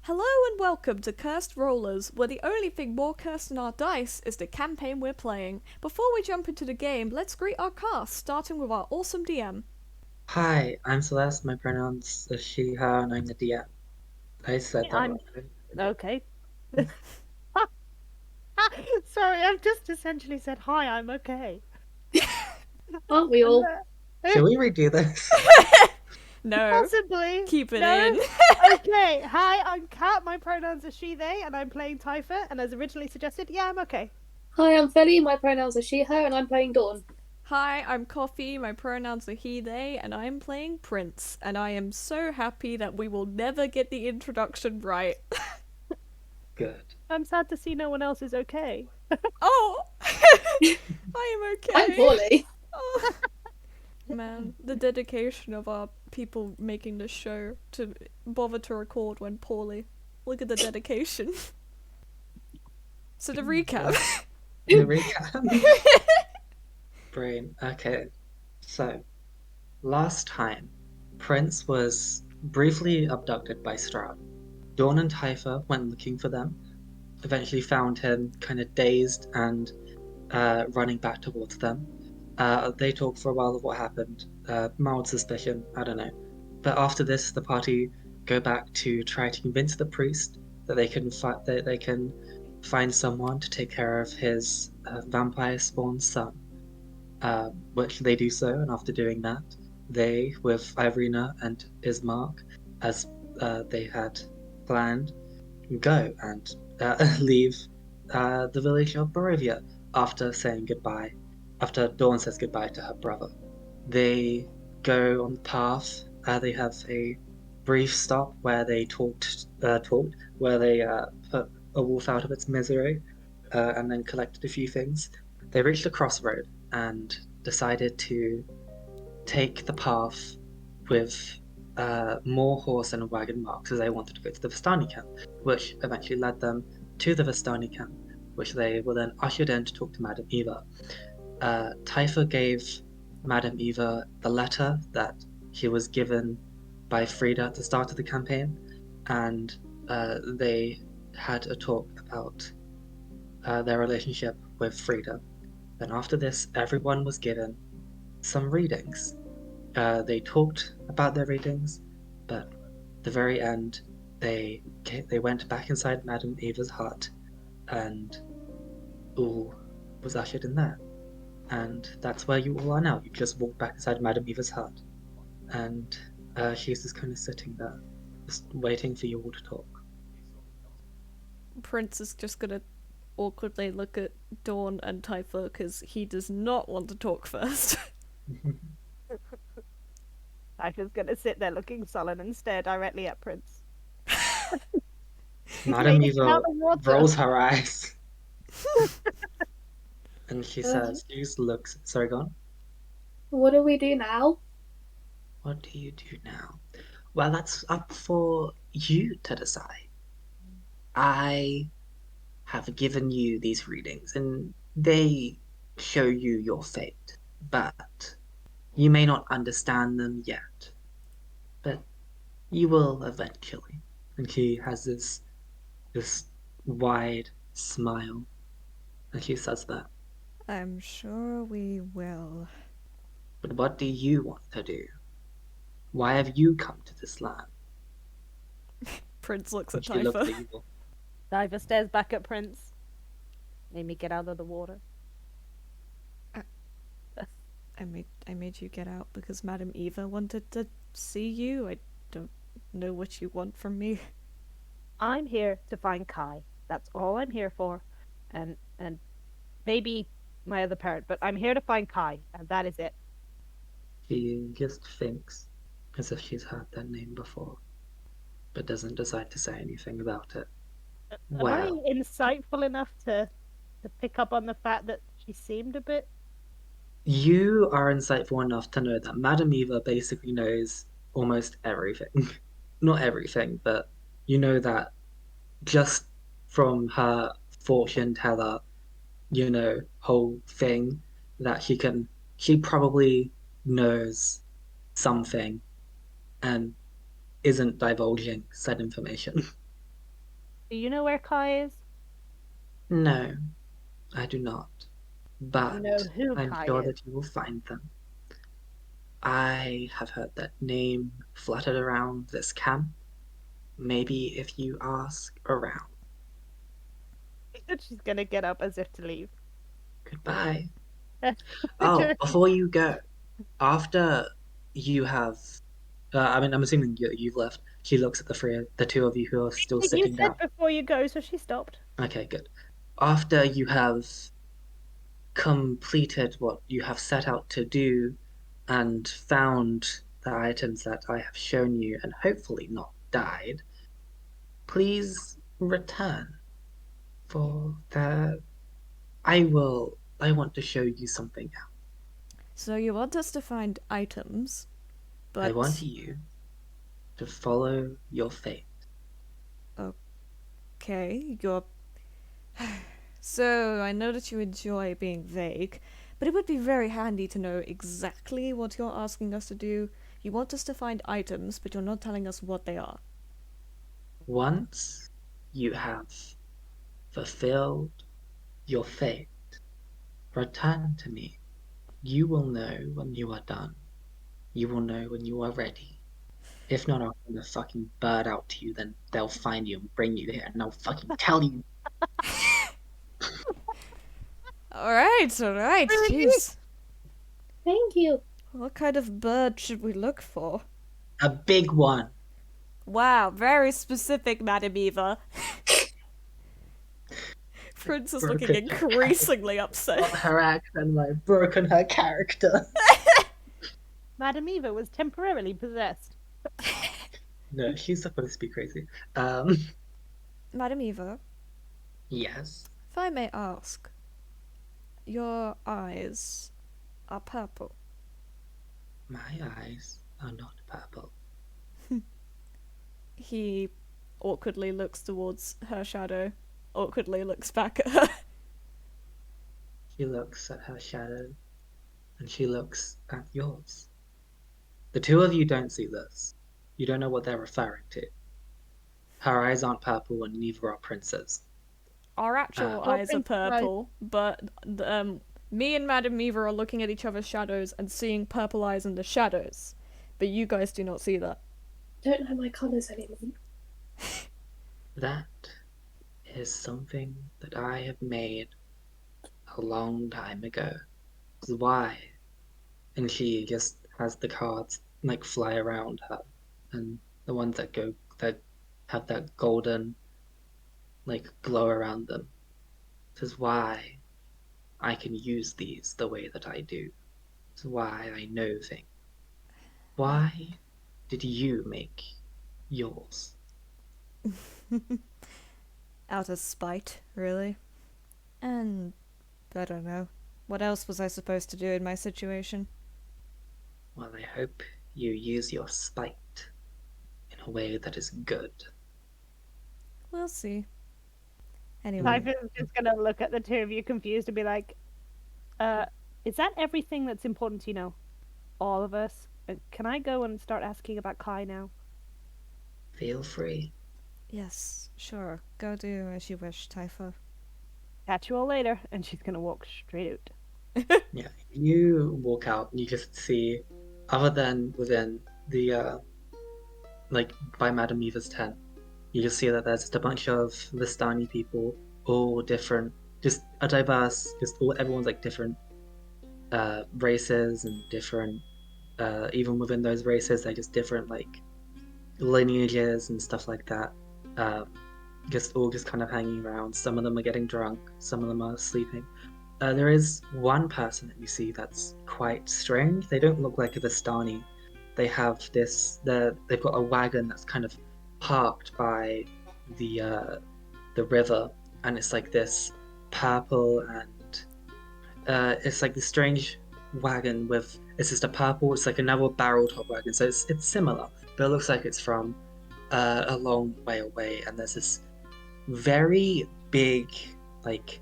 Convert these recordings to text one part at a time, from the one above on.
Hello and welcome to Cursed Rollers, where the only thing more cursed than our dice is the campaign we're playing. Before we jump into the game, let's greet our cast, starting with our awesome DM. Hi, I'm Celeste. My pronouns are she, her, and I'm the DM. I said that I'm right. okay. Sorry, I've just essentially said hi, I'm okay. Aren't we all? Shall we redo this? No, Possibly. keep it No? in. Okay. Hi, I'm Kat. My pronouns are she, they, and I'm playing Typha. And as originally suggested, yeah, I'm okay. Hi, I'm Feli. My pronouns are she, her, and I'm playing Dawn. Hi, I'm Coffee, my pronouns are he, they, and I'm playing Prince. And I am so happy that we will never get the introduction right. Good. I'm sad to see no one else is okay. Oh! I am I'm okay. poorly. Oh. Man, the dedication of our people making this show to bother to record when poorly. Look at the dedication. So the recap. The recap. Brain. Okay. So, last time, Prince was briefly abducted by Stroud. Dawn and Typha went looking for them, eventually found him kind of dazed and running back towards them. They talked for a while of what happened. Mild suspicion, I don't know. But after this, the party go back to try to convince the priest that they can find someone to take care of his vampire spawn son. Which they do so, and after doing that, they, with Irina and Ismark, as they had planned, go and leave the village of Barovia after saying goodbye, after Dawn says goodbye to her brother. They go on the path. They have a brief stop where they talked, where they put a wolf out of its misery, and then collected a few things. They reached a crossroad and decided to take the path with more horse and wagon marks as they wanted to go to the Vistani camp, which eventually led them to the Vistani camp, which they were then ushered in to talk to Madame Eva. Typha gave Madame Eva the letter that he was given by Frida at the start of the campaign, and they had a talk about their relationship with Frida. Then after this, everyone was given some readings. They talked about their readings, but at the very end, they went back inside Madame Eva's hut, and all was ushered in there. And that's where you all are now. You just walked back inside Madame Eva's hut, and she's just kind of sitting there, just waiting for you all to talk. Prince is just gonna awkwardly look at Dawn and Typha because he does not want to talk first. Typha's gonna sit there looking sullen and stare directly at Prince. He's Madame made it Eva out of water. rolls her eyes and she Uh, says, she just looks, sorry, go on. what do we do now? What do you do now? Well, that's up for you to decide. I have given you these readings, and they show you your fate. But you may not understand them yet, but you will eventually. And she has this wide smile, and she says that. I'm sure we will. But what do you want to do? Why have you come to this land? Prince looks at And she looks Typha. at you. Typha stares back at Prince. Made me get out of the water. I made you get out because Madame Eva wanted to see you. I don't know what you want from me. I'm here to find Kai. That's all I'm here for. And maybe my other parent, but I'm here to find Kai, and that is it. She just thinks as if she's heard that name before, but doesn't decide to say anything about it. Am I Well, insightful enough to pick up on the fact that she seemed a bit? you are insightful enough to know that Madame Eva basically knows almost everything. Not everything, but you know that just from her fortune teller, whole thing, that she probably knows something and isn't divulging said information. Do you know where Kai is? No, I do not. Do But you know who I'm Kai sure is? that you will find them. I have heard that name fluttered around this camp. Maybe if you ask around. She's gonna get up as if to leave. Goodbye. Oh, before you go, after you have, I'm assuming you've left. She looks at the two of you who are still You sitting said down. before you go, so she stopped. Okay, good. After you have completed what you have set out to do and found the items that I have shown you and hopefully not died, please return for the. I want to show you something now. So you want us to find items, I but want you to follow your fate. okay, you're. So I know that you enjoy being vague, but it would be very handy to know exactly what you're asking us to do. You want us to find items, but you're not telling us what they are. Once you have fulfilled your fate, return to me. You will know when you are done. You will know when you are ready. If not, I'll send a fucking bird out to you, then they'll find you and bring you here, and I'll fucking tell you. Alright, jeez. Thank you. What kind of bird should we look for? A big one. Wow, very specific, Madam Eva. Prince is looking Broken increasingly upset. Not her accent, I've broken her character. Madam Eva was temporarily possessed. No, she's supposed to be crazy. Madam Eva, Yes. if I may ask, your eyes are purple. My eyes are not purple. He awkwardly looks towards her shadow, awkwardly looks back at her. She looks at her shadow, and she looks at yours. The two of you don't see this. You don't know what they're referring to. Her eyes aren't purple, and neither are Prince's. Our actual Oh, eyes are Prince, right. purple, but me and Madam Eva are looking at each other's shadows and seeing purple eyes in the shadows. But you guys do not see that. Don't know my colours anymore. That is something that I have made a long time ago. Why? And she just has the cards like fly around her, and the ones that have that golden like glow around them. This is why I can use these the way that I do. This is why I know things. Why did you make yours? Out of spite, really. And I don't know. What else was I supposed to do in my situation? Well, I hope you use your spite in a way that is good. We'll see. Anyway, Typha's just gonna look at the two of you confused and be like, is that everything that's important to you know? All of us? Can I go and start asking about Kai now? Feel free. yes, sure. Go do as you wish, Typha. Catch you all later. And she's gonna walk straight out. Yeah, you walk out and you just see, other than within the, like by Madame Eva's tent, you just see that there's just a bunch of Vistani people, all different, just a diverse, everyone's like different races and different, even within those races, they're just different like lineages and stuff like that. Just all just kind of hanging around. Some of them are getting drunk, some of them are sleeping. There is one person that you see that's quite strange. They don't look like a Vistani. They have they've got a wagon that's kind of parked by the river, and it's like this purple and it's like this strange wagon with it's just a purple. It's like another barrel top wagon, so it's similar, but it looks like it's from a long way away. And there's this very big like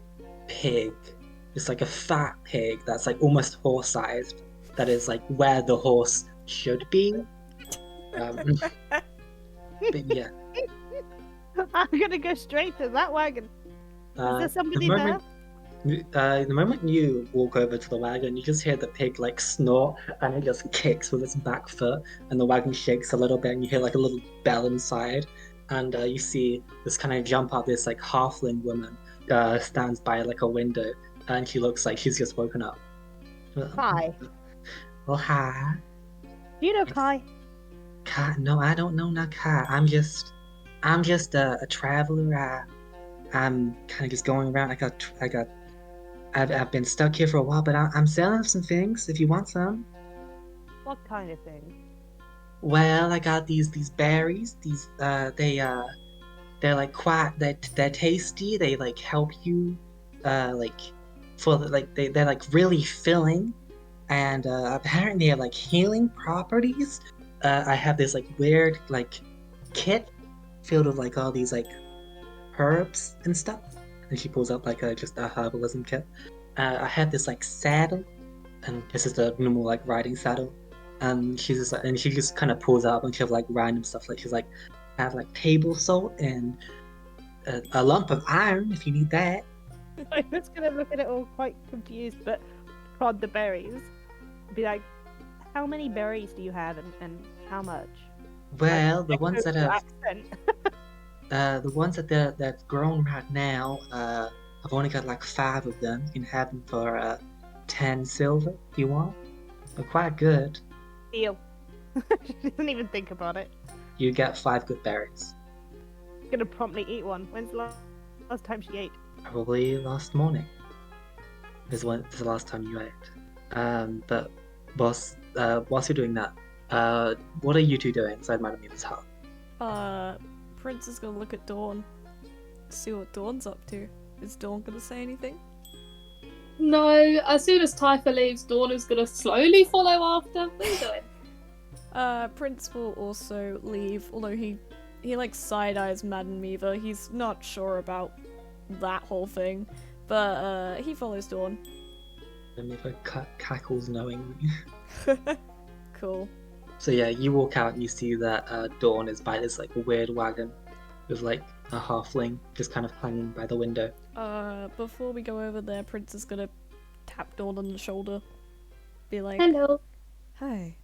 pig. It's like a fat pig that's like almost horse-sized. That is like where the horse should be. But yeah, I'm gonna go straight to that wagon. Is there somebody there? The moment you walk over to the wagon, you just hear the pig like snort, and it just kicks with its back foot, and the wagon shakes a little bit, and you hear like a little bell inside, and you see this kind of jump out. This like halfling woman stands by like a window, and she looks like she's just woken up. Hi. Well, hi. Do you know Kai? Kai? No, I don't know not Kai. I'm just a traveler. I'm kind of just going around. I've been stuck here for a while, but I'm selling some things if you want some. What kind of thing? Well, I got these berries. These they're like they're tasty. They like help you like for the, like they're like really filling, and apparently they have like healing properties. I have this like weird like kit filled with like all these like herbs and stuff. And she pulls out like just a herbalism kit. I have this like saddle, and this is the normal like riding saddle. And she just kind of pulls out a bunch of like random stuff. Like she's like, I have like table salt and a lump of iron if you need that. I was gonna look at it all quite confused, but prod the berries. Be like, how many berries do you have, and how much? Well, Like, the ones that your have accent. the ones that's grown right now, I've only got like 5 of them. You can have them for 10 silver if you want. They're quite good. Deal. She doesn't even think about it. You get 5 good berries. She's gonna promptly eat one. When's the last time she ate? Probably last morning. Is the last time you ate. But whilst you're doing that, what are you two doing inside Madame Eva's hut? Prince is gonna look at Dawn, see what Dawn's up to. Is Dawn gonna say anything? No, as soon as Typha leaves, Dawn is gonna slowly follow after. What are you doing? Prince will also leave, although he like side-eyes Madame Eva. He's not sure about that whole thing, but he follows Dawn. Madame Eva cackles knowingly. Cool. So yeah, you walk out and you see that Dawn is by this like weird wagon with like a halfling just kind of hanging by the window. Before we go over there, Prince is gonna tap Dawn on the shoulder. Be like, Hello. Hi.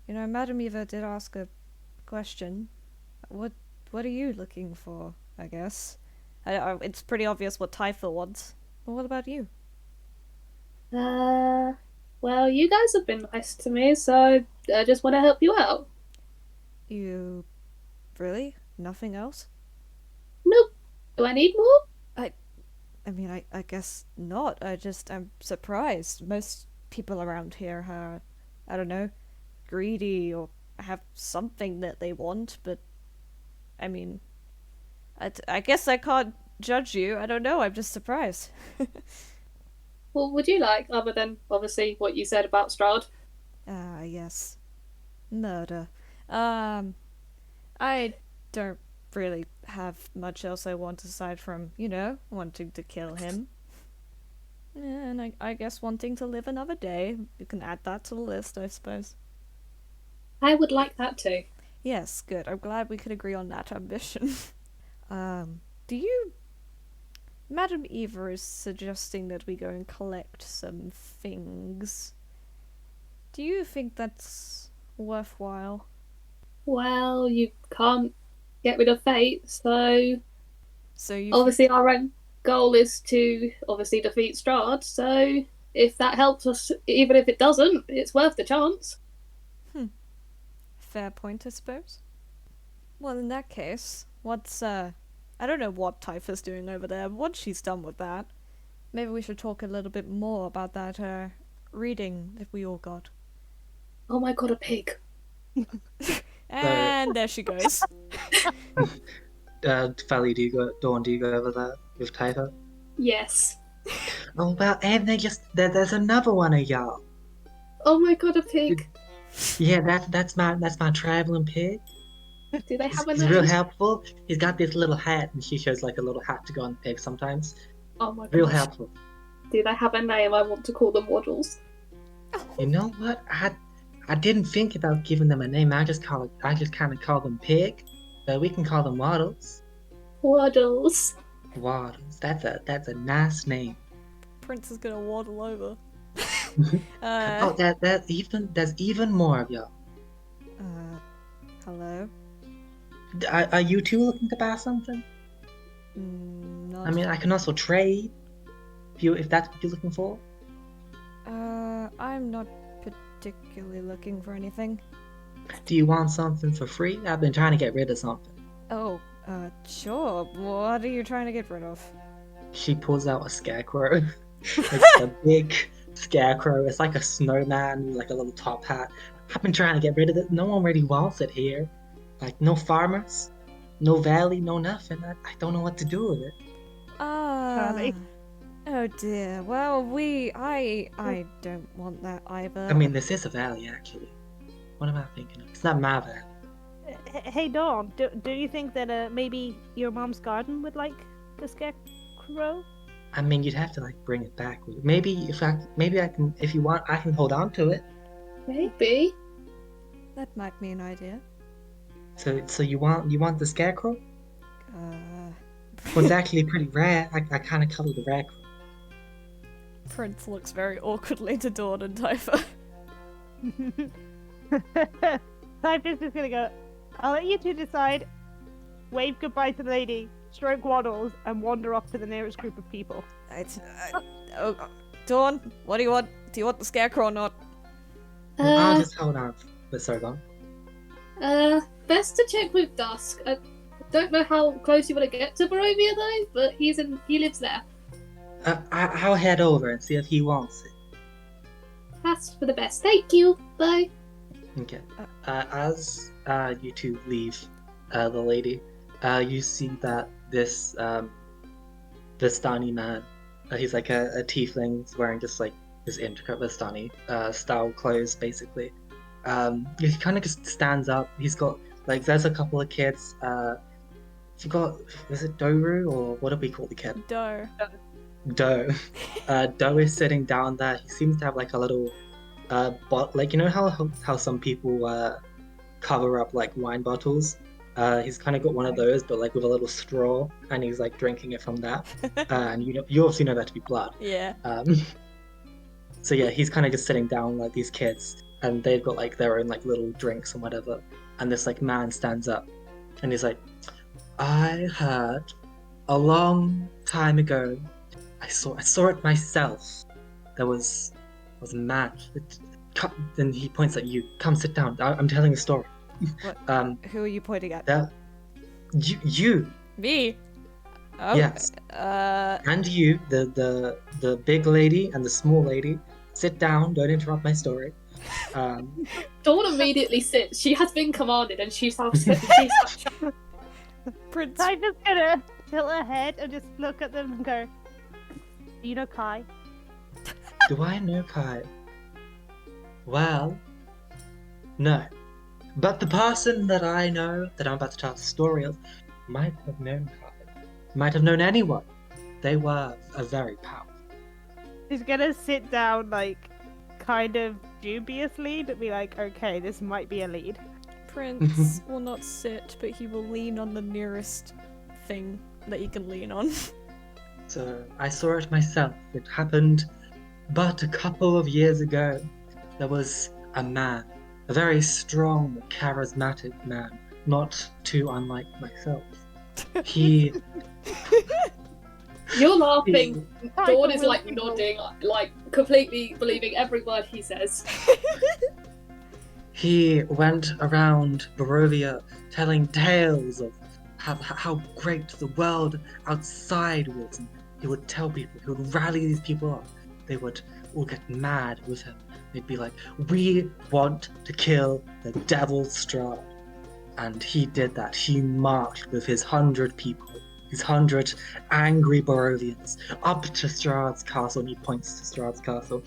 Madame Eva did ask a question. What are you looking for, I guess? It's pretty obvious what Typha wants. Well, what about you? Well, you guys have been nice to me, so I just want to help you out. You... really? Nothing else? Nope. Do I need more? I mean, I guess not. I'm surprised. Most people around here are, I don't know, greedy or have something that they want, but I mean, I guess I can't judge you. I don't know, I'm just surprised. What would you like, other than, obviously, what you said about Strahd? Yes. Murder. I don't really have much else I want aside from, wanting to kill him. And I guess wanting to live another day. You can add that to the list, I suppose. I would like that too. Yes, good. I'm glad we could agree on that ambition. Madame Eva is suggesting that we go and collect some things. Do you think that's worthwhile? Well, you can't get rid of fate, so you obviously our own goal is to obviously defeat Strahd, so if that helps us, even if it doesn't, it's worth the chance. Fair point, I suppose. Well, in that case, I don't know what Typha's doing over there. Once she's done with that, maybe we should talk a little bit more about that reading that we all got. Oh my god, a pig. And there she goes. Feli, Dawn, do you go over there with Typha? Yes. Oh well, and there's another one of y'all. Oh my god, a pig. Yeah, that's my traveling pig. Do they have a He's name? real helpful. He's got this little hat, and she shows like a little hat to go on the pig sometimes. Oh my god. Real helpful. Do they have a name? I want to call them Waddles. You know what? I didn't think about giving them a name. I just kind of call them Pig. but we can call them waddles. Waddles. Waddles. That's a nice name. Prince is gonna waddle over. Oh, there's even more of y'all. Hello? Are you two looking to buy something? Not. I mean, I can also trade if that's what you're looking for. I'm not particularly looking for anything. Do you want something for free? I've been trying to get rid of something. Oh, sure. What are you trying to get rid of? She pulls out a scarecrow. It's a big scarecrow. It's like a snowman with like a little top hat. I've been trying to get rid of it. No one really wants it here. Like, no farmers, no valley, no nothing. I don't know what to do with it. Charlie. Oh dear. Well, I don't want that either. I mean, this is a valley, actually. What am I thinking of? It's not my valley. Hey, Dawn, do you think that maybe your mom's garden would like a scarecrow? I mean, you'd have to like bring it back. Maybe I can. If you want, I can hold on to it. Maybe. That might be an idea. So you want the scarecrow? Uh, Well, it's actually pretty rare. I kind of colored the rare. Prince looks very awkwardly to Dawn and Typha. Typha's just gonna go, I'll let you two decide, wave goodbye to the lady, stroke waddles, and wander off to the nearest group of people. Dawn, what do you want? Do you want the scarecrow or not? I'll just hold on. But sorry, go on. Best to check with Dusk. I don't know how close you want to get to Barovia though, but he lives there. I'll head over and see if he wants it. That's for the best. Thank you. Bye. Okay. As you two leave the lady, you see that this Vistani man, he's like a tiefling, he's wearing just like this intricate Vistani style clothes, basically. He kind of just stands up. He's got like there's a couple of kids. Is it Doru or what do we call the kid? Doe. Doe. Doe is sitting down there. He seems to have like a little like, you know how some people cover up like wine bottles. He's kind of got one of those, but like with a little straw, and he's like drinking it from that. And you obviously know that to be blood. Yeah. So yeah, he's kind of just sitting down like these kids, and they've got like their own like little drinks and whatever. And this like man stands up, and he's like, "I heard a long time ago. I saw it myself. There was a man. Then he points at you. Come sit down. I'm telling a story." What? Who are you pointing at? You. Me? Oh, Yes. And you, the big lady and the small lady, sit down. Don't interrupt my story. Dawn immediately sits. She has been commanded, and she's Prince. Typha's gonna tilt her head and just look at them and go, do you know Kai? Do I know Kai? Well, no. But the person that I know, that I'm about to tell the story of, might have known Kai. Might have known anyone. They were a very powerful. She's gonna sit down, like, kind of dubiously, but be like, okay, this might be a lead. Prince will not sit, but he will lean on the nearest thing that he can lean on. So I saw it myself. It happened but a couple of years ago. There was a man, a very strong, charismatic man, not too unlike myself. He... You're laughing. Dawn is like nodding, like completely believing every word he says. He went around Barovia telling tales of how great the world outside was, and he would tell people, he would rally these people up. They would all get mad with him. They'd be like, "We want to kill the Devil Strahd." And he did that. He marched with his 100 people, his 100 angry Barovians, up to Strahd's castle, and he points to Strahd's castle.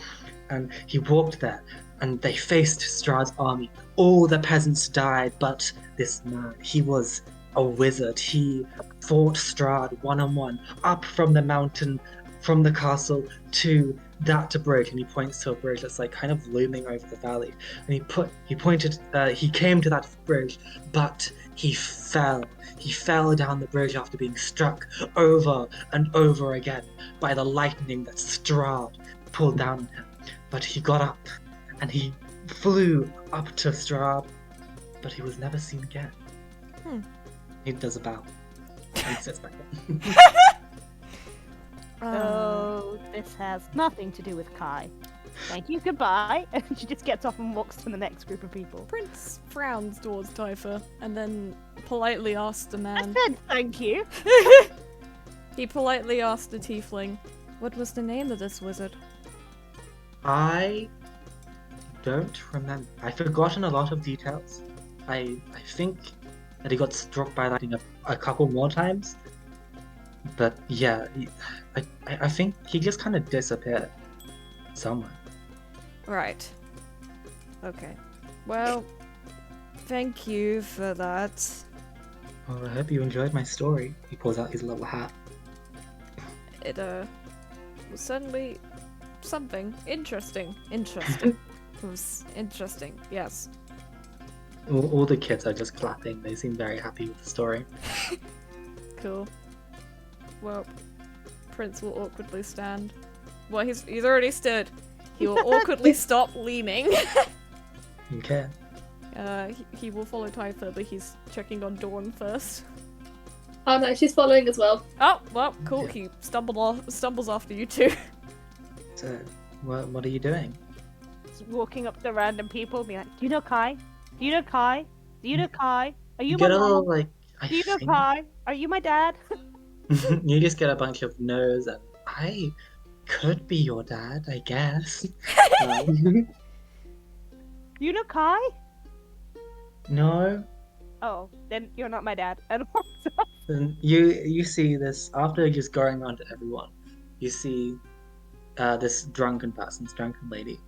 And he walked there, and they faced Strahd's army. All the peasants died, but this man, he was a wizard. He fought Strahd one-on-one, up from the mountain, from the castle to that bridge, and he points to a bridge that's like kind of looming over the valley. And he came to that bridge, but he fell. He fell down the bridge after being struck over and over again by the lightning that Strahd pulled down on him. But he got up, and he flew up to Strahd, but he was never seen again. He does a bow, and sits back down. Oh, this has nothing to do with Kai. Thank you, goodbye. And she just gets off and walks to the next group of people. Prince frowns towards Typha and then politely asks the man. I said thank you. He politely asked the tiefling, What was the name of this wizard? I don't remember. I've forgotten a lot of details. I think that he got struck by lightning a couple more times. But yeah, I think he just kind of disappeared somewhere. Right. Okay. Well, thank you for that. Well, I hope you enjoyed my story. He pulls out his little hat. it was certainly something interesting. Interesting. It was interesting, yes. All the kids are just clapping. They seem very happy with the story. Cool. Well, Prince will awkwardly stand. Well, he's already stood. He will awkwardly stop leaning. Okay. He will follow Typha, but he's checking on Dawn first. Oh no, she's following as well. Oh, well, cool. Yeah. He stumbles after you two. So, what are you doing? Just walking up to random people, being like, "Do you know Kai? Do you know Kai? Do you know Kai? Are you You my get a little mom? like. I Do you know think Kai? Are you my dad?" you just get a bunch of no's, and I could be your dad, I guess. Do you know Kai? No. Oh, then you're not my dad. And walks off. And you see this after just going around to everyone. You see this drunken lady,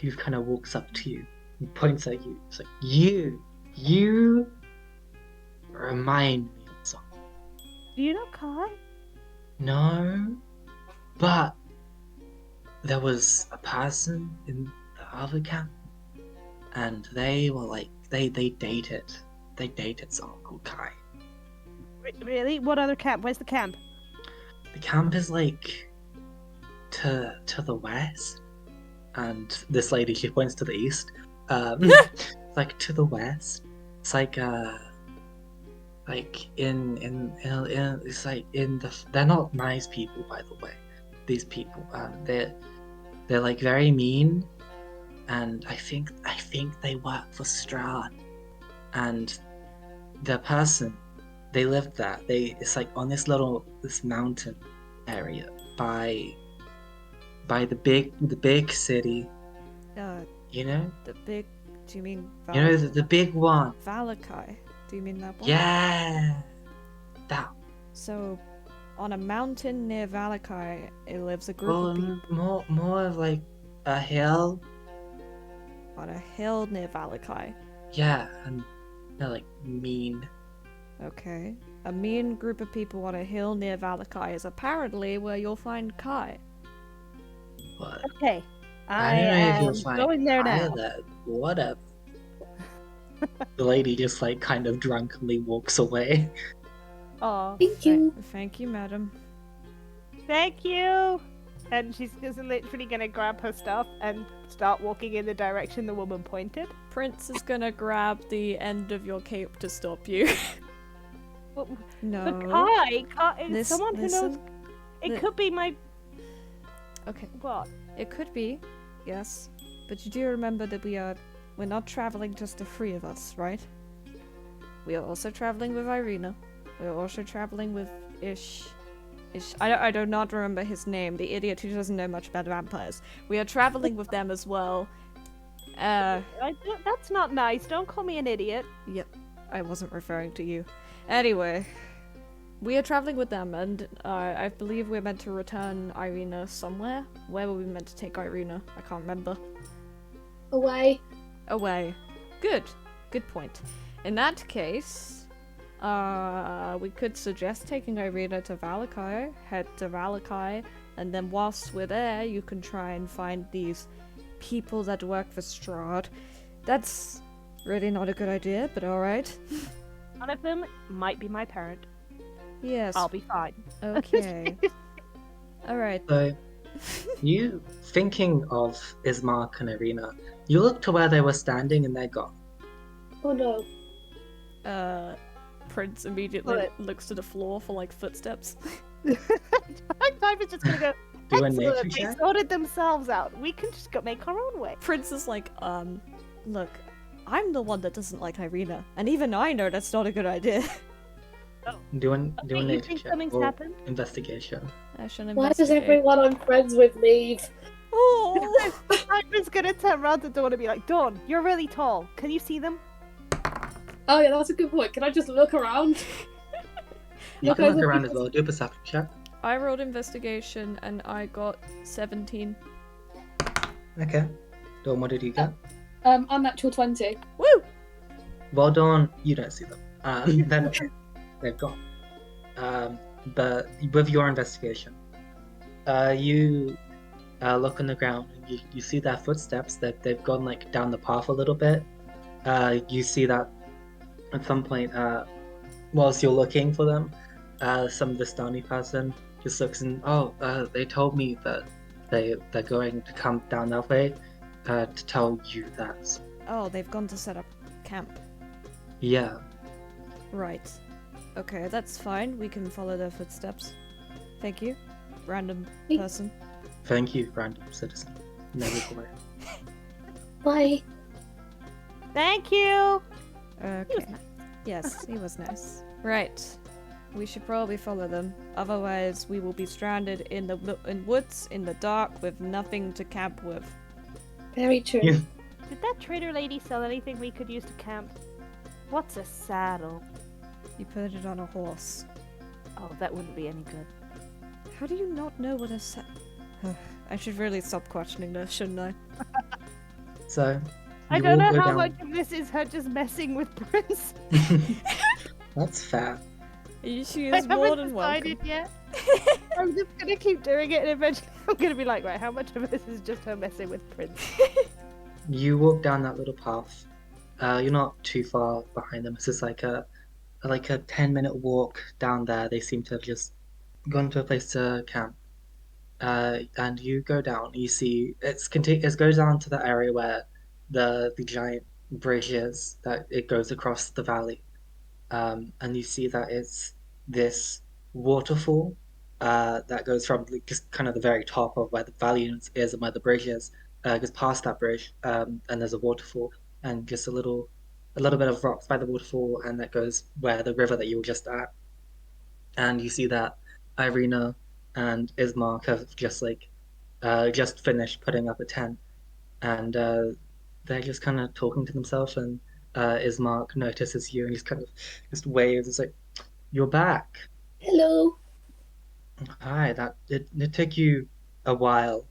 who kind of walks up to you and points at you. It's like you remind me of something. Do you know Kai? No, but there was a person in the other camp, and they were like they dated. They dated someone called Kai. Really? What other camp? Where's the camp? The camp is like to the west, and this lady, she points to the east. Like to the west. It's like in it's like in the, they're not nice people, by the way. These people, they're like very mean, and I think they work for Strahd, and the person, they lived there. It's like on this mountain area by the big city, you know. The big. Do you mean? You know the big one. Valakai. Do you mean that one? Yeah, that. So, on a mountain near Valakai, it lives a group of people. More of like a hill. On a hill near Valakai. Yeah, and they're like mean. Okay. A mean group of people on a hill near Valakai is apparently where you'll find Kai. But Okay. I I don't know if am you'll find going there now. either. Whatever. The lady just like kind of drunkenly walks away. Oh, Thank you. Thank you, madam. thank you. And she's just literally gonna grab her stuff and start walking in the direction the woman pointed. Prince is gonna grab the end of your cape to stop you. But, No. but Kai is Lis- someone who knows. listen. It Li- could be my Okay. what? It could be, yes. But you do remember that we're not traveling just the three of us, right? We are also traveling with Irina. We are also traveling with I do not remember his name, the idiot who doesn't know much about vampires. We are traveling with them as well. That's not nice. Don't call me an idiot. Yep, I wasn't referring to you. Anyway, we are traveling with them, and I believe we're meant to return Irina somewhere. Where were we meant to take Irina? I can't remember. Away. Away. Good point. In that case, we could suggest taking Irina to Valakai, head to Valakai, and then whilst we're there, you can try and find these people that work for Strahd. That's really not a good idea, but alright. One of them might be my parent. Yes. I'll be fine. Okay. All right. So, you thinking of Ismark and Irina, you look to where they were standing and they're gone. Oh no. Prince immediately What? looks to the floor for like footsteps. Typha's just gonna go. Do a nature Excellent. They check. sorted themselves out. We can just go make our own way. Prince is like, Look, I'm the one that doesn't like Irina, and even I know that's not a good idea. Do a Okay, you nature think check something's or happened? investigation. I should Why does investigate. everyone I'm friends with leave? Oh! Typha's gonna turn around to Dawn and be like, Dawn, you're really tall. Can you see them? Oh yeah, that's a good point. Can I just look around? You Okay, can look look, around we as well. Do a perception check. I rolled investigation and I got 17. Okay. Dawn, what did you get? Unnatural 20. Woo! Well, Dawn, you don't see them. Then they've gone. But with your investigation, you look on the ground and you see their footsteps. That they've gone like down the path a little bit. You see that at some point, whilst you're looking for them, some of the stony person just looks and they told me that they're going to come down that way to tell you that. Oh, they've gone to set up camp. Yeah. Right. Okay, that's fine. We can follow their footsteps. Thank you. Random person. Thank you, random citizen. Never away. Bye. Thank you. Okay. nice. Yes, he was nice. Right. We should probably follow them. Otherwise, we will be stranded in the woods in the dark with nothing to camp with. Very true. Yeah. Did that trader lady sell anything we could use to camp? What's a saddle? You put it on a horse. Oh, that wouldn't be any good. How do you not know what a I should really stop questioning this, shouldn't I? So I you don't all know go how down. much of this is her just messing with Prince. That's fair. She I is more haven't than welcome. decided yet. I'm just gonna keep doing it, and eventually I'm gonna be like, right, how much of this is just her messing with Prince? You walk down that little path. You're not too far behind them. It's just like a 10-minute walk down there. They seem to have just gone to a place to camp. And you go down. You see it goes down to the area where the giant bridge is, that it goes across the valley. And you see that it's this waterfall that goes from just kind of the very top of where the valley is and where the bridge is, goes past that bridge, and there's a waterfall and just a little bit of rocks by the waterfall, and that goes where the river that you were just at. And you see that Irina and Ismark have just finished putting up a tent, and they're just kind of talking to themselves, and Ismark notices you and just kind of just waves. It's like, "You're back. Hello. Hi." It took you a while,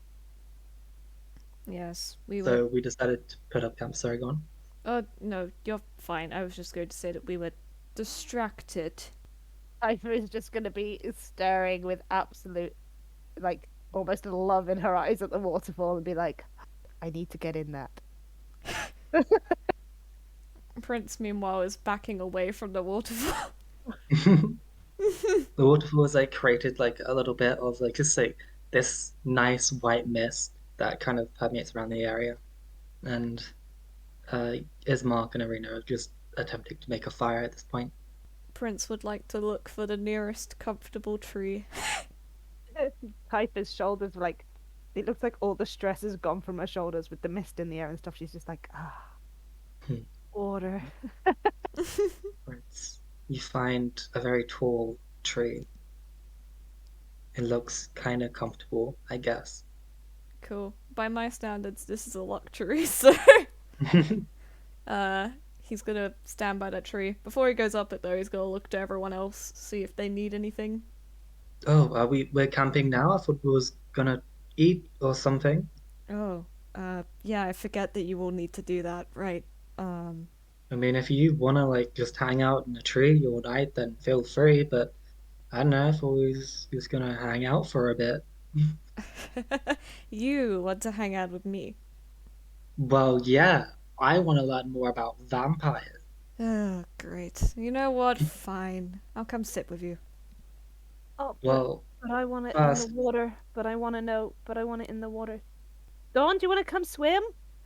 Yes, we were. so we decided to put up camp. Sorry, go on. Oh, no, you're fine. I was just going to say that we were distracted. Typha is just gonna be staring with absolute, like, almost love in her eyes at the waterfall and be like, I need to get in that. Prince, meanwhile, is backing away from the waterfall. The waterfall is like created like a little bit of like just like this nice white mist that kind of permeates around the area, and Ismark and Irina are just attempting to make a fire at this point. Prince would like to look for the nearest comfortable tree. Typha's shoulders, like, it looks like all the stress is gone from her shoulders with the mist in the air and stuff. She's just like, Hmm. water. You find a very tall tree. It looks kind of comfortable, I guess. Cool. By my standards, this is a luxury, so he's gonna stand by that tree. Before he goes up it though, he's gonna look to everyone else, see if they need anything. Oh, we're camping now? I thought we was gonna eat or something. Oh, yeah, I forget that you all need to do that, right? I mean, if you wanna like just hang out in a tree all night, then feel free, but I don't know if we was just gonna hang out for a bit. You want to hang out with me? Well, yeah, I want to learn more about vampires. Oh, great. You know what? Fine. I'll come sit with you. Oh, Well, but I want it first, in the water. But I want to know. But I want it in the water. Dawn, do you want to come swim?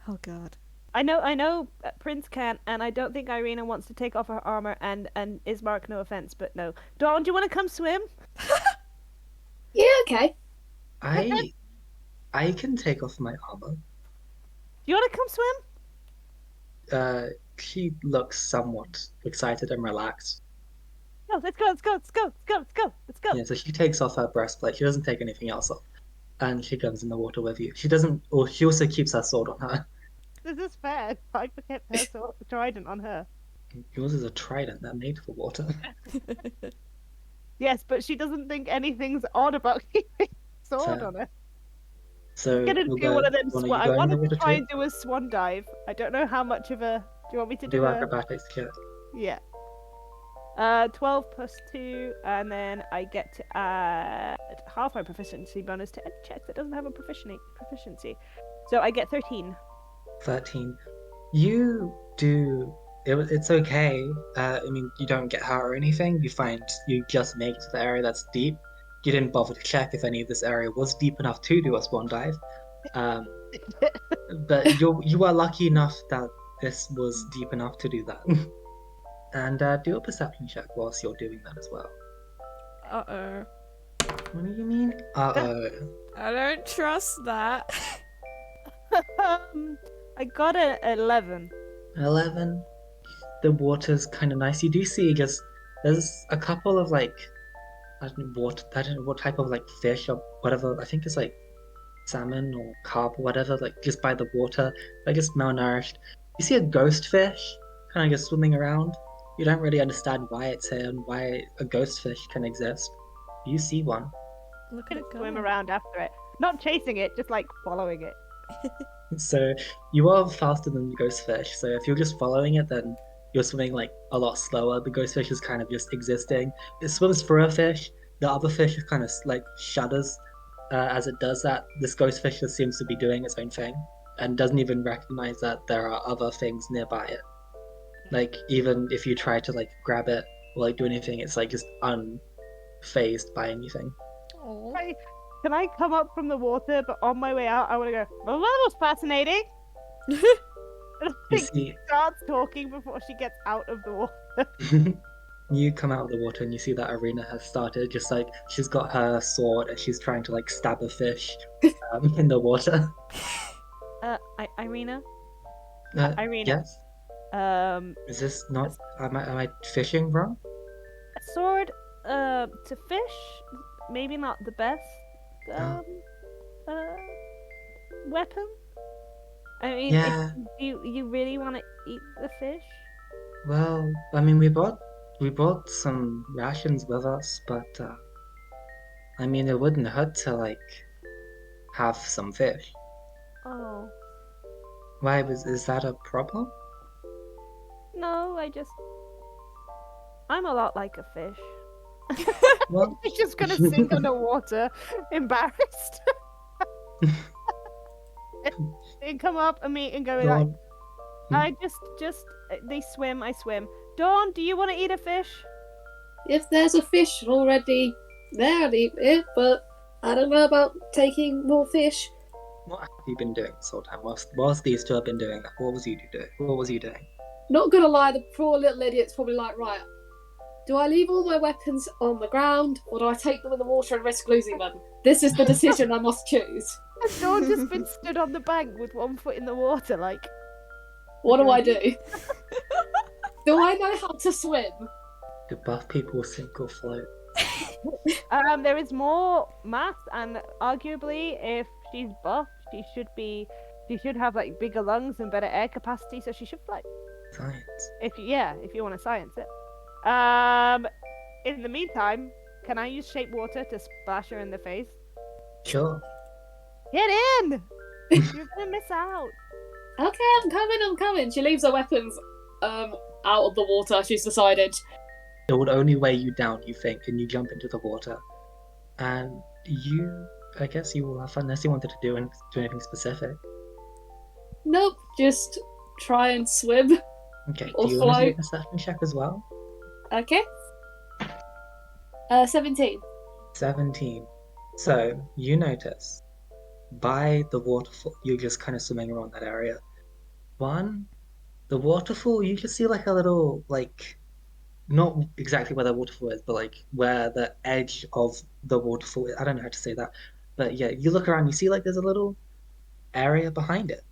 Oh, God. I know. Prince can't, and I don't think Irina wants to take off her armor. And Ismark, no offense, but no. Dawn, do you want to come swim? Yeah, okay. I can take off my armor. Do you want to come swim? She looks somewhat excited and relaxed. No, let's go. Let's go. Let's go. Let's go. Let's go. Let's go. Yeah, so she takes off her breastplate. She doesn't take anything else off. And she comes in the water with you. She doesn't, or she also keeps her sword on her. This is fair. I kept her trident on her. Yours is a trident that made for water. Yes, but she doesn't think anything's odd about keeping sword Fair. on her. So I'm gonna we'll do go. one of them. Wanna you I go in the wanted to water try too? and do a swan dive. I don't know how much of a. Do you want me to Do do a? acrobatics check. Yeah. 12 plus 2, and then I get to add half my proficiency bonus to any check that doesn't have a proficiency. So I get 13. 13. You do. It's okay. I mean, you don't get hurt or anything. You just make it to the area that's deep. You didn't bother to check if any of this area was deep enough to do a swan dive. But you are lucky enough that this was deep enough to do that. And do a perception check whilst you're doing that as well. Uh-oh. What do you mean? Uh-oh. I don't trust that. I got an 11. 11. The water's kind of nice. You do see there's a couple of like, I don't know what type of like fish or whatever. I think it's like salmon or carp or whatever, like just by the water, like just malnourished. You see a ghost fish kind of just swimming around. You don't really understand why it's here and why a ghost fish can exist. You see one. Look I'm at gonna it swim go. around after it. Not chasing it, just like following it. So you are faster than the ghost fish. So if you're just following it, then you're swimming like a lot slower. The ghost fish is kind of just existing. It swims through a fish. The other fish is kind of like shudders as it does that. This ghost fish just seems to be doing its own thing and doesn't even recognize that there are other things nearby it. Like even if you try to like grab it or like do anything, it's like just unfazed by anything. Aw. Can I come up from the water, but on my way out, I want to go, well, that was fascinating. And I You think see, she starts talking before she gets out of the water. you come out of the water and you see that Arena has started. Just like she's got her sword and she's trying to like stab a fish in the water. Irina? Uh, Irina. Yes. Is this not? Am I fishing wrong? A sword, to fish, maybe not the best, weapon. I mean, Yeah. you really want to eat the fish? Well, I mean, we brought some rations with us, but I mean, it wouldn't hurt to like have some fish. Oh, Why is that a problem? no, I'm a lot like a fish. Well, She's just gonna sink underwater, embarrassed. And come up and meet and go like, Dawn, I just they swim, I swim. Dawn, do you want to eat a fish? If there's a fish already there, I'd eat it, but I don't know about taking more fish. what have you been doing this whole time? Whilst these two have been doing that, what was you doing? What was you doing? Not gonna lie, the poor little idiot's probably like, right, do I leave all my weapons on the ground, or do I take them in the water and risk losing them? This is the decision I must choose. Has Dawn just been stood on the bank with one foot in the water, like? What do I do? Do I know how to swim? Do buff people sink or float? There is more mass, and arguably, if she's buff, she should have like bigger lungs and better air capacity, so she should float. Science. If you want to science it. In the meantime, can I use shape water to splash her in the face? Sure. Get in! You're gonna miss out. Okay, I'm coming. She leaves her weapons out of the water, she's decided. It would only weigh you down, you think, and you jump into the water. And I guess you will have fun unless you wanted to do anything specific. Nope, just try and swim. Okay, Or do you want to do a float. perception check as well? Okay. 17. 17. So you notice by the waterfall, you're just kind of swimming around that area. The waterfall, you can see like a little, like, not exactly where the waterfall is, but like where the edge of the waterfall is. I don't know how to say that. But yeah, you look around, you see like there's a little area behind it.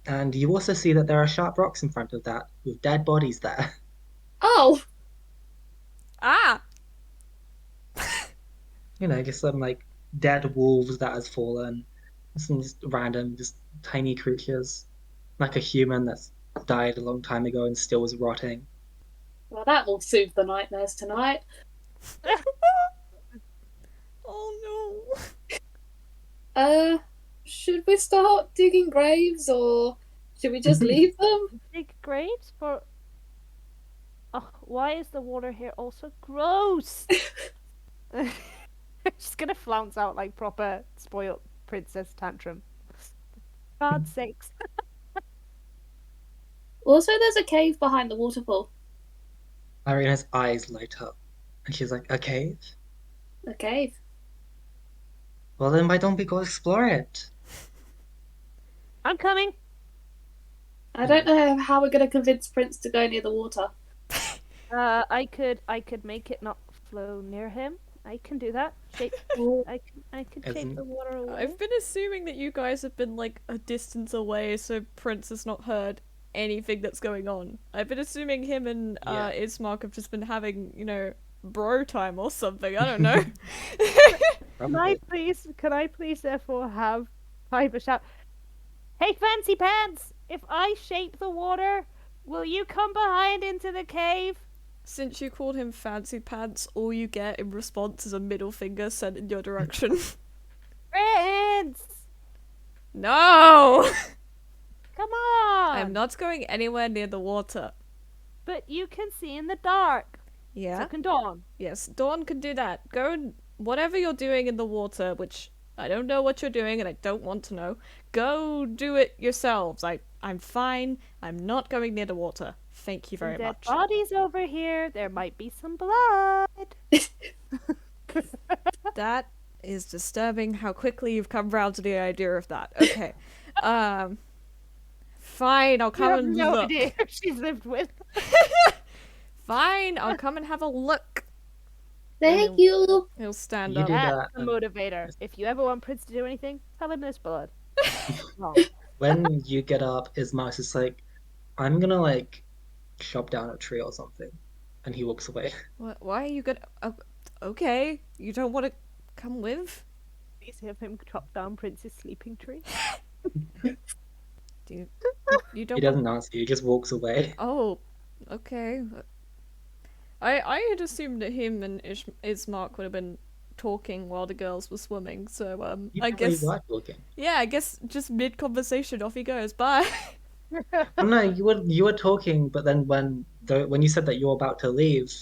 And you also see that there are sharp rocks in front of that with dead bodies there. Oh, Ah! Just some like dead wolves that has fallen. Some just random, just tiny creatures. Like a human that's died a long time ago and still is rotting. well, that will soothe the nightmares tonight. Oh Should we start digging graves or should we just leave them? Dig graves for. Oh, why is the water here also gross? She's gonna flounce out like proper spoiled princess tantrum. God's sakes. Also, there's a cave behind the waterfall. Irina's eyes light up. And she's like, a cave? A cave. Well then why don't we go explore it? I'm coming. I don't know how we're going to convince Prince to go near the water. I could make it not flow near him. I can do that. Shape. I can shape Isn't- the water no! away. I've been assuming that you guys have been like a distance away so Prince has not heard anything that's going on. I've been assuming him and Yeah. Ismark have just been having, bro time or something. I don't know. Probably. Can I please therefore have Typha shout, "Hey, fancy pants! If I shape the water, will you come behind into the cave?" Since you called him fancy pants, all you get in response is a middle finger sent in your direction. Prince! No! Come on! I'm not going anywhere near the water. But you can see in the dark. Yeah? So can Dawn. Yes, Dawn can do that. Go and whatever you're doing in the water, which I don't know what you're doing and I don't want to know, go do it yourselves. I'm fine. I'm not going near the water. Thank you very Some dead much. bodies over here. There might be some blood. That is disturbing how quickly you've come round to the idea of that. Okay. Fine, I'll You come have and no look. idea who she's lived with. Fine, I'll come and have a look. Thank you. He'll stand You up. do That's that, the and motivator. If you ever want Prince to do anything, tell him there's blood. Wrong. when you get up, Ismark's just like, I'm gonna like chop down a tree or something. And he walks away. Why are you gonna... okay, you don't want to come with? Please have him chop down Prince's sleeping tree. Do you... You don't He doesn't answer you, he just walks away. Oh, okay. I had assumed that him and Ismark would have been talking while the girls were swimming, so You I don't really guess like talking. yeah, I guess just mid conversation off he goes. Bye. Oh, no, you were talking, but then when you said that you were about to leave,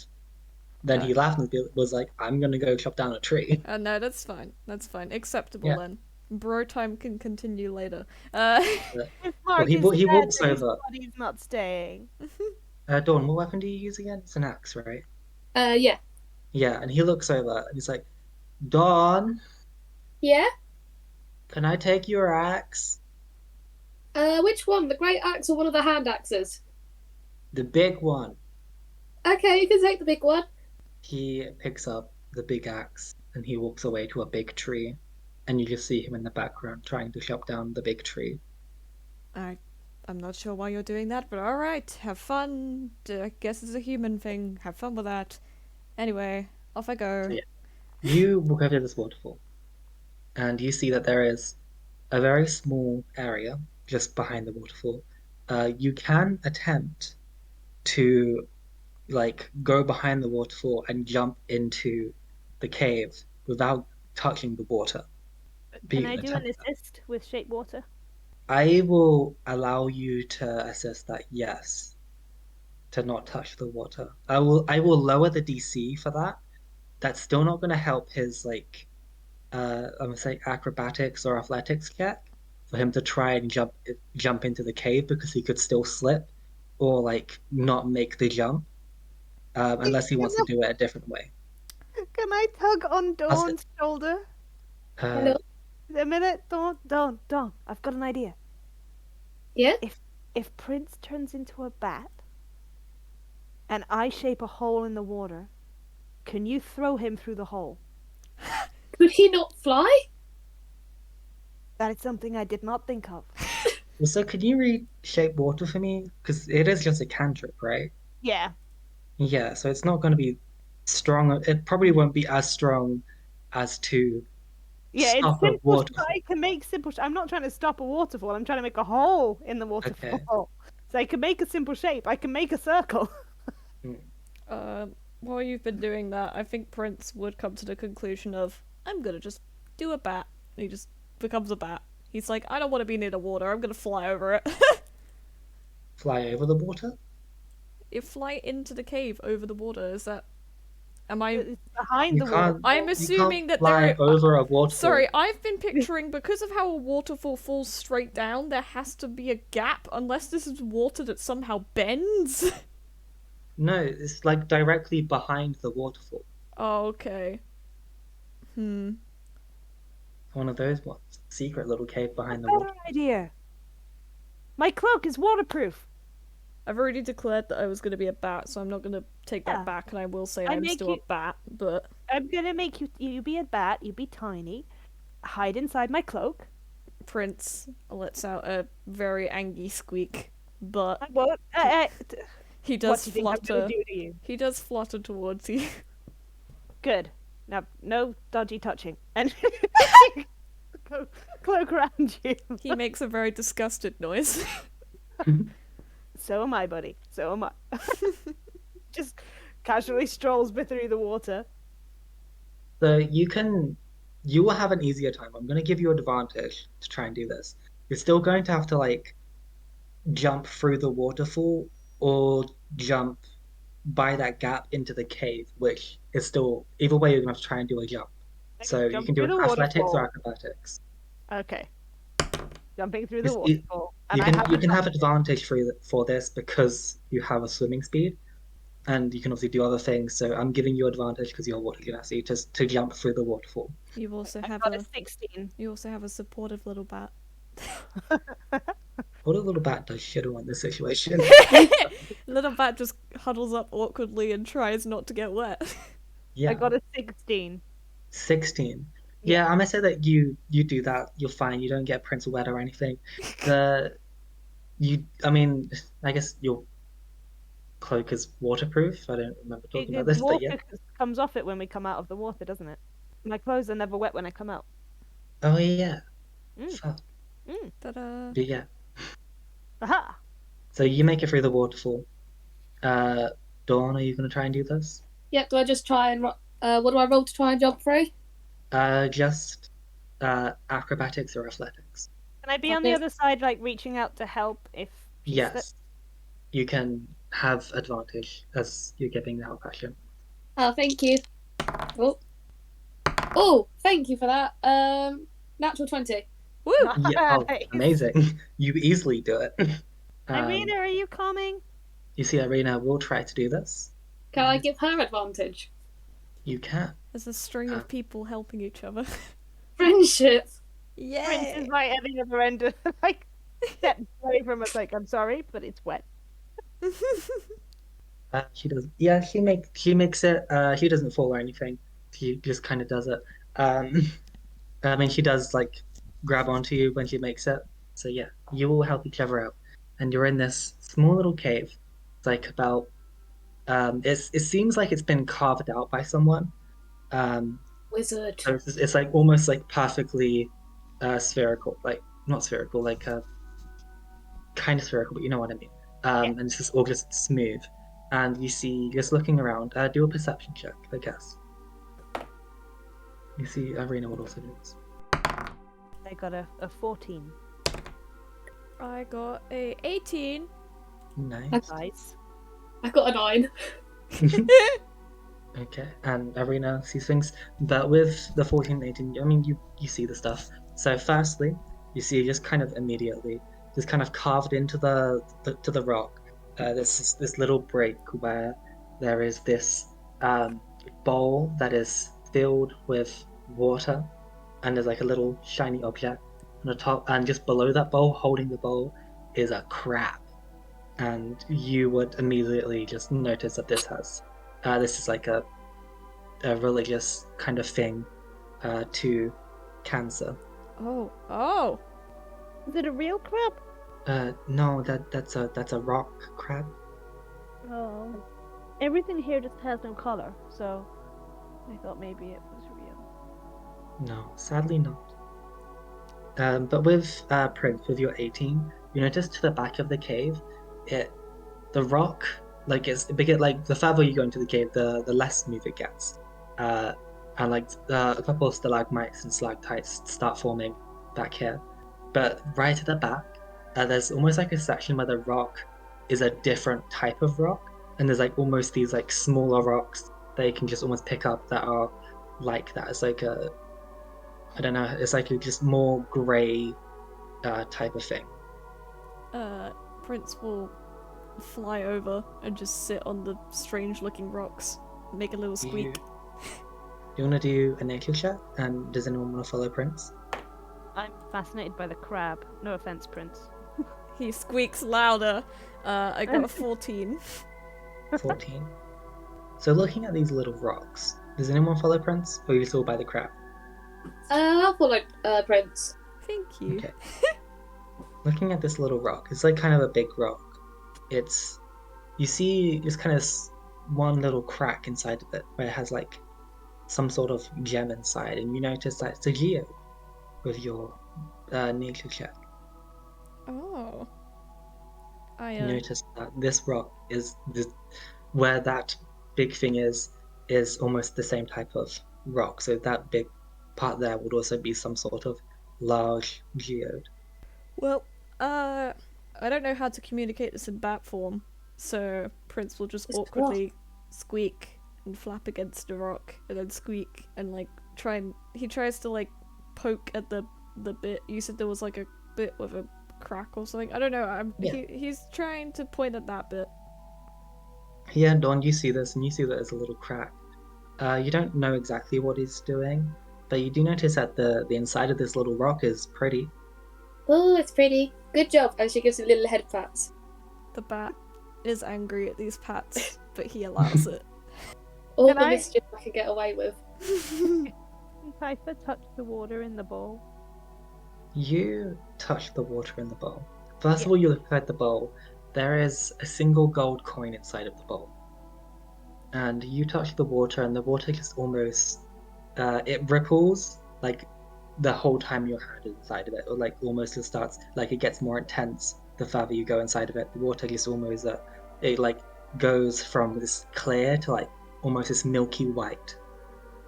then he laughed and was like, "I'm gonna go chop down a tree." No, that's fine. That's fine. Acceptable Yeah. then. Bro time can continue later. If Mark he is walks dead, then his over. body's not staying. Dawn, what weapon do you use again? It's an axe, right? Yeah. Yeah, and he looks over and he's like, "Dawn, Yeah? can I take your axe? Which one? The great axe or one of the hand axes? The big one." Okay, you can take the big one. He picks up the big axe and he walks away to a big tree, and you just see him in the background trying to chop down the big tree. I'm not sure why you're doing that, but alright, have fun. I guess it's a human thing. Have fun with that. Anyway, off I go. So, yeah. You walk over to this waterfall, and you see that there is a very small area just behind the waterfall. You can attempt to like go behind the waterfall and jump into the cave without touching the water. But Can you I can do an attempt that. assist with shape water? I will allow you to assess that, yes, to not touch the water. I will lower the DC for that. That's still not going to help his like I'm gonna say acrobatics or athletics check for him to try and jump into the cave because he could still slip. or like not make the jump, unless he wants to do it a different way. Can I tug on Dawn's shoulder? Uh, A minute, Dawn. I've got an idea. Yeah? If Prince turns into a bat, and I shape a hole in the water, can you throw him through the hole? Could he not fly? That is something I did not think of. so can you read shape water for me? Because it is just a cantrip, right? Yeah. Yeah, so it's not going to be strong. It probably won't be as strong as to Yeah, it's stop a simple. waterfall. I can make simple. I'm not trying to stop a waterfall. I'm trying to make a hole in the waterfall. Okay. So I can make a simple shape. I can make a circle. While you've been doing that, I think Prince would come to the conclusion of, I'm gonna just do a bat. And he just becomes a bat. He's like, I don't want to be near the water, I'm gonna fly over it. Fly over the water? You fly into the cave over the water, is that... Am I... It's behind You the can't- waterfall. I'm You assuming can't that fly there are... over a waterfall. Sorry, I've been picturing, because of how a waterfall falls straight down, there has to be a gap, unless this is water that somehow bends. No, it's like directly behind the waterfall. Oh, okay. One of those ones. Secret little cave behind the Better waterfall. idea. My cloak is waterproof. I've already declared that I was going to be a bat, so I'm not going to take that Yeah. back, and I will say I I'm make still you- a bat, but... I'm gonna make you be a bat. You be tiny. Hide inside my cloak. Prince lets out a very angry squeak, but I won't. he What does do you think I'm flutter. gonna do to you? He does flutter towards you. Good. Now, no dodgy touching. And cloak around you. He makes a very disgusted noise. So am I, buddy. So am I. Just casually strolls through the water. So you will have an easier time. I'm going to give you advantage to try and do this. You're still going to have to like jump through the waterfall or jump by that gap into the cave, which is still, either way, you're going to have to try and do a jump. So you Jump can do through an the athletics waterfall. or acrobatics. Okay. Jumping through the Yes, you- waterfall. You And can you can have advantage for this because you have a swimming speed, and you can also do other things. So I'm giving you advantage because you're water genasi to jump through the waterfall. You also I have got a a 16. you also have a supportive little bat. What a little bat does shitter in this situation. Little bat just huddles up awkwardly and tries not to get wet. Yeah, I got a 16. 16. Yeah, I'm gonna say that you do that. You're fine. You don't get Prince wet or anything. I mean, I guess your cloak is waterproof. I don't remember talking about this, but Water yeah. comes off it when we come out of the water, doesn't it? My clothes are never wet when I come out. Oh yeah. Mm. Fuck. Ta-da. But yeah. Aha! So you make it through the waterfall. Dawn, are you gonna try and do this? Yep, do I just try and... what do I roll to try and jump through? Just acrobatics or athletics. Can I be on the Okay. other side, like reaching out to help if she Yes. slips? You can have advantage as you're giving the help action. Oh, thank you. Oh, thank you for that. Natural 20. Woo! Yeah, oh, Nice. amazing. You easily do it. Irina, are you coming? You see, Irina will try to do this. Can I give her advantage? You can. There's a string of people helping each other. Friendship. Prince is right at the other end of like steps away from us like, I'm sorry, but it's wet. She does. Yeah, she makes it. She doesn't fall or anything. She just kind of does it. I mean, she does like grab onto you when she makes it. So yeah, you all help each other out, and you're in this small little cave. It's like about. It seems like it's been carved out by someone. Wizard. So it's like almost like perfectly spherical, like not spherical, like kind of spherical, but you know what I mean. And it's just all just smooth. And you see, just looking around, do a perception check, I guess. You see, Irina would also do this. I got a 14. I got a 18. Nice. Nice. I got a 9. Okay, and Irina sees things, but with the 14 and 18, I mean, you see the stuff. So firstly, you see just kind of immediately, just kind of carved into the rock, this little break where there is this bowl that is filled with water, and there's like a little shiny object on the top, and just below that bowl, holding the bowl, is a crab. And you would immediately just notice that this is like a religious kind of thing to Cancer. Oh. Is it a real crab? No, that's a rock crab. Oh. Everything here just has no color, so I thought maybe it was real. No, sadly not. But with Prince, with your 18, you notice to the back of the cave, the rock, like it's bigger. Like the further you go into the cave, the less smooth it gets. And like a couple of stalagmites and stalactites start forming back here. But right at the back, there's almost like a section where the rock is a different type of rock, and there's like almost these like smaller rocks that you can just almost pick up that are like that. It's like I don't know, it's like a just more grey type of thing. Prince will fly over and just sit on the strange looking rocks, make a little squeak. Do you want to do a nature check? And does anyone want to follow Prince? I'm fascinated by the crab. No offense, Prince. He squeaks louder. I got a 14. 14. So looking at these little rocks, does anyone follow Prince, or are you still by the crab? I'll follow Prince. Thank you. Okay. Looking at this little rock, it's like kind of a big rock. You see just kind of one little crack inside of it where it has like some sort of gem inside, and you notice that it's a geode with your nature check. Oh. You notice that this rock is where that big thing is almost the same type of rock. So that big part there would also be some sort of large geode. Well, I don't know how to communicate this in bat form, so Prince will just It's awkwardly squeak and flap against the rock, and then squeak and like he tries to like poke at the bit. You said there was like a bit with a crack or something. I don't know. He's trying to point at that bit. Yeah, Dawn, you see this, and you see that there's a little crack. You don't know exactly what he's doing, but you do notice that the inside of this little rock is pretty. Oh, it's pretty. Good job. And she gives a little head pats. The bat is angry at these pats, but he allows it. All Can the I- mischief I can get away with. Can Typha touch the water in the bowl? You touch the water in the bowl. First of all, you look at the bowl. There is a single gold coin inside of the bowl. And you touch the water, and the water just almost it ripples like the whole time your hand is inside of it, or like almost it starts like it gets more intense the further you go inside of it. The water just almost it like goes from this clear to like almost this milky white.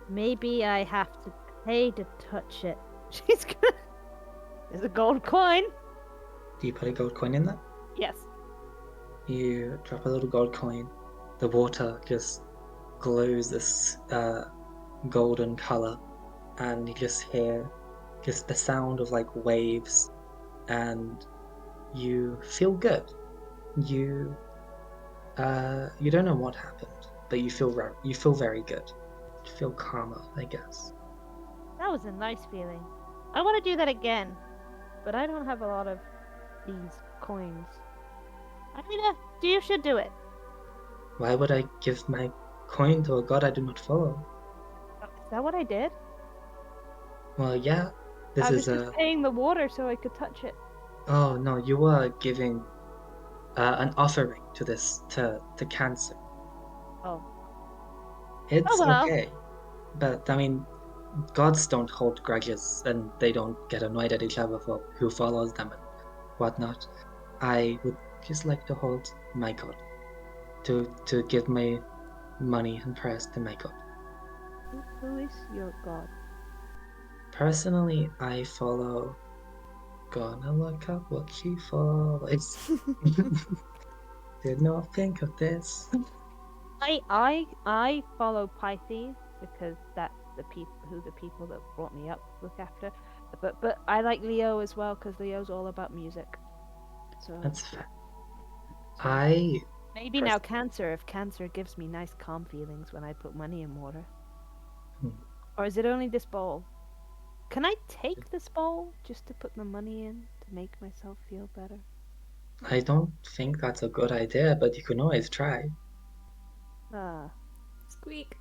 Maybe I have to pay to touch it. She's gonna. There's a gold coin. Do you put a gold coin in there? Yes. You drop a little gold coin. The water just glows this golden color, and you just hear just the sound of like waves, and you feel good. You don't know what happened, but you feel very good. You feel calmer, I guess. That was a nice feeling. I want to do that again, but I don't have a lot of these coins. You should do it. Why would I give my coin to a god I do not follow? Is that what I did? Well, yeah. This I was is just paying the water so I could touch it. Oh no, you were giving an offering to Cancer. Oh. It's Oh, well. okay, but I mean, gods don't hold grudges, and they don't get annoyed at each other for who follows them and whatnot. I would just like to hold my god, to give my money and prayers to my god. Who is your god? Personally, I follow. Gonna look up what she follows. Did not think of this. I follow Pythes because that's the people that brought me up look after. But I like Leo as well because Leo's all about music. So That's fair. I Maybe now cancer, if cancer gives me nice calm feelings when I put money in water. Hmm. Or is it only this bowl? Can I take this bowl just to put the money in to make myself feel better? I don't think that's a good idea, but you can always try. Squeak.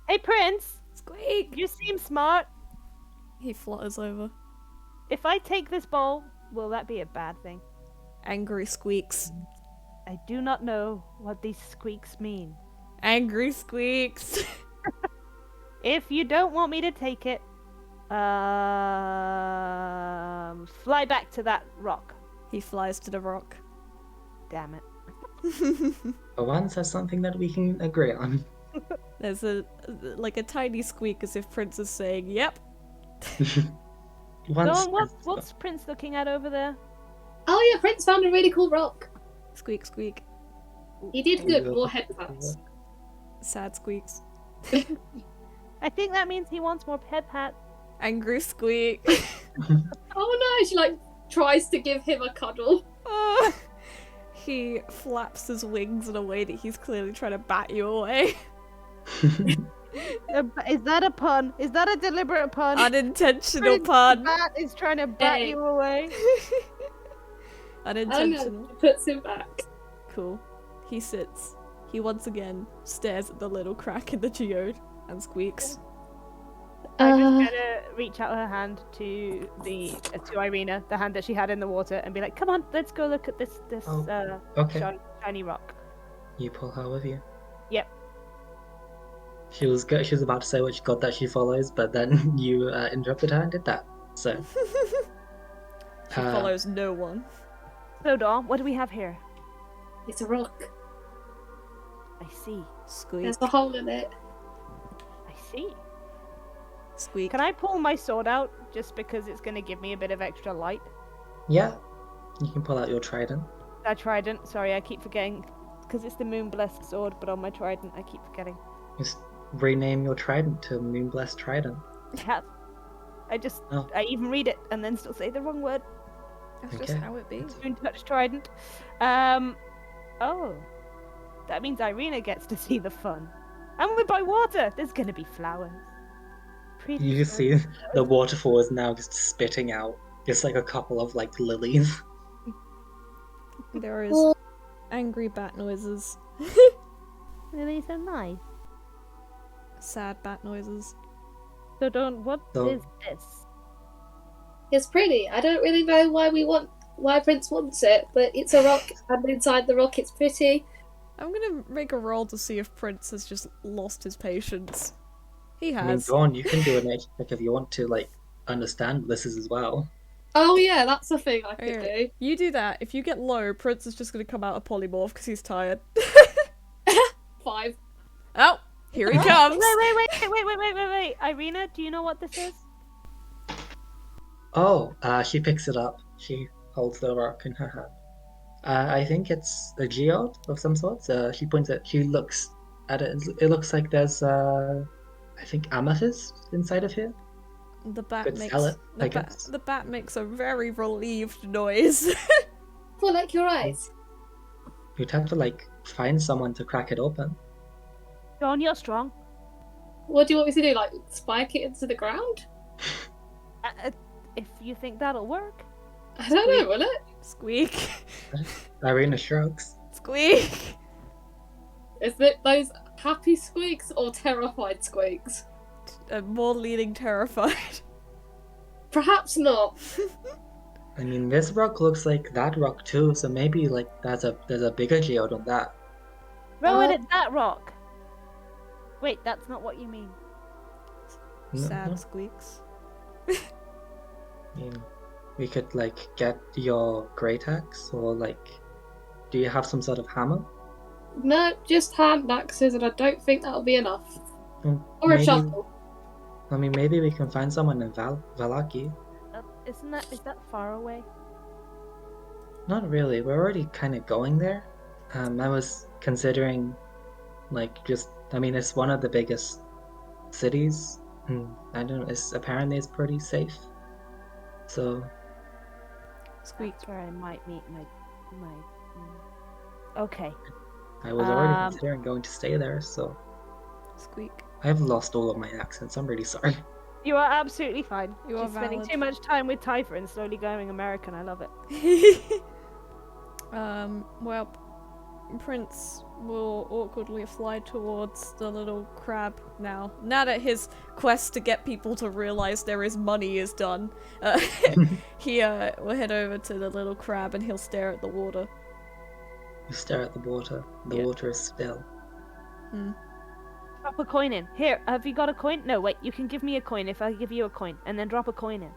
Hey, Prince! Squeak. You seem smart. He flutters over. If I take this bowl, will that be a bad thing? Angry squeaks. I do not know what these squeaks mean. Angry squeaks. If you don't want me to take it, fly back to that rock. He flies to the rock. Damn it. For once, that's something that we can agree on. There's a tiny squeak as if Prince is saying, "Yep." Once, So what's Prince looking at over there? Oh yeah, Prince found a really cool rock. Squeak, squeak. He did good. More head pats. Sad squeaks. I think that means he wants more head pats. Angry squeak. Oh no, she like tries to give him a cuddle. Ah. He flaps his wings in a way that he's clearly trying to bat you away. Is that a pun? Is that a deliberate pun? Unintentional Prince pun. Bat is trying to bat Hey. you away. Oh no, Unintentional. she puts him back. Cool. He sits. He once again stares at the little crack in the geode and squeaks. I'm just gonna reach out her hand to Irina, the hand that she had in the water, and be like, "Come on, let's go look at this Oh, okay. shiny rock." You pull her with you. Yep. She was about to say what she got that she follows, but then you interrupted her and did that. So She follows no one. So, Dawn, what do we have here? It's a rock. I see. Squeak. There's a hole in it. I see. Squeak. Can I pull my sword out just because it's gonna give me a bit of extra light? yeah, you can pull out your trident. That trident. Sorry, I keep forgetting because it's the moon blessed sword, but on my trident, I keep forgetting. Just rename your trident to Moonblessed Trident. Yeah. I Oh. even read it and then still say the wrong word. That's just Okay. how it be. Moon touch trident. Oh. That means Irina gets to see the fun. And we're by water. There's gonna be flowers. Pretty You flowers. see the waterfall is now just spitting out just like a couple of like lilies. There is Oh, angry bat noises. Really so nice. Sad bat noises. So Dawn, what So- is this? it's pretty. I don't really know why Prince wants it, but it's a rock, and inside the rock, it's pretty. I'm gonna make a roll to see if Prince has just lost his patience. He I mean, has. Dawn, you can do a nature check if you want to like understand what this is as well. Oh yeah, that's a thing I could Alright. do. You do that. If you get low, Prince is just gonna come out a polymorph because he's tired. 5. Oh, here he comes. Wait. Irina, do you know what this is? Oh, she picks it up. She holds the rock in her hand. I think it's a geode of some sort. She points it. She looks at it. It looks like there's, I think, amethyst inside of here. The bat Could makes sell it, I the guess. the bat makes a very relieved noise. For like your eyes. You'd have to like find someone to crack it open. Dawn, you're strong. What do you want me to do? Like spike it into the ground? If you think that'll work. I don't know, will it? Squeak. Irina shrugs. Squeak. Is it those happy squeaks or terrified squeaks? I'm more leaning terrified. Perhaps not. I mean, this rock looks like that rock too, so maybe like there's a bigger geode on that. Throw it Uh, at that rock. Wait, that's not what you mean. No, Sad no. squeaks. I mean, we could like get your great axe, or like, do you have some sort of hammer? No, just hand axes, and I don't think that'll be enough. Hmm, Or a maybe- shovel. I mean, maybe we can find someone in Valaki. Is that far away? Not really. We're already kind of going there. I was considering, like, just. I mean, it's one of the biggest cities. And I don't know. Apparently it's pretty safe. So Squeak. That's where I might meet my Okay. I was already considering going to stay there, so Squeak. I've lost all of my accents. I'm really sorry. You are absolutely fine. You are She's spending valid. too much time with Typha and slowly going American. I love it. Well, Prince will awkwardly fly towards the little crab now. Now that his quest to get people to realize there is money is done, he will head over to the little crab and he'll stare at the water. You stare at the water. The Yeah. water is still. Drop a coin in. Here, have you got a coin? No, wait. You can give me a coin if I give you a coin, and then drop a coin in.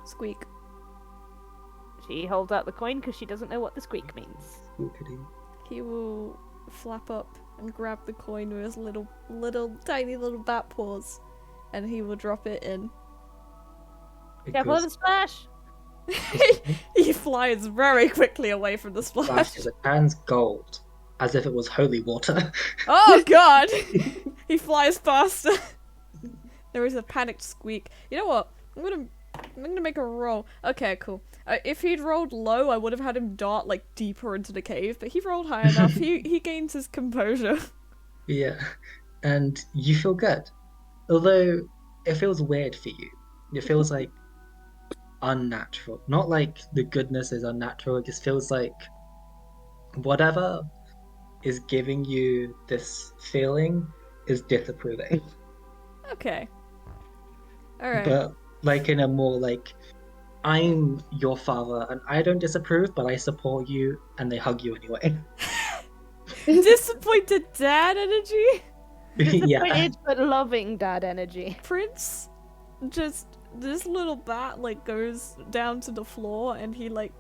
Squeak. She holds out the coin because she doesn't know what the squeak means. Spookity. He will flap up and grab the coin with his little tiny little bat paws, and he will drop it in. It Careful of goes the splash! He flies very quickly away from the splash. flashes. It turns gold, as if it was holy water. Oh god! He flies faster. There is a panicked squeak. You know what? I'm gonna make a roll. Okay, cool. If he'd rolled low, I would have had him dart like deeper into the cave, but he rolled high enough. He gains his composure. Yeah, and you feel good. Although it feels weird for you. It feels like unnatural. Not like the goodness is unnatural, it just feels like whatever is giving you this feeling is disapproving. Okay. Alright. But like in a more like, I'm your father and I don't disapprove, but I support you, and they hug you anyway. Disappointed dad energy? Yeah. Disappointed but loving dad energy. Prince, just this little bat like goes down to the floor and he like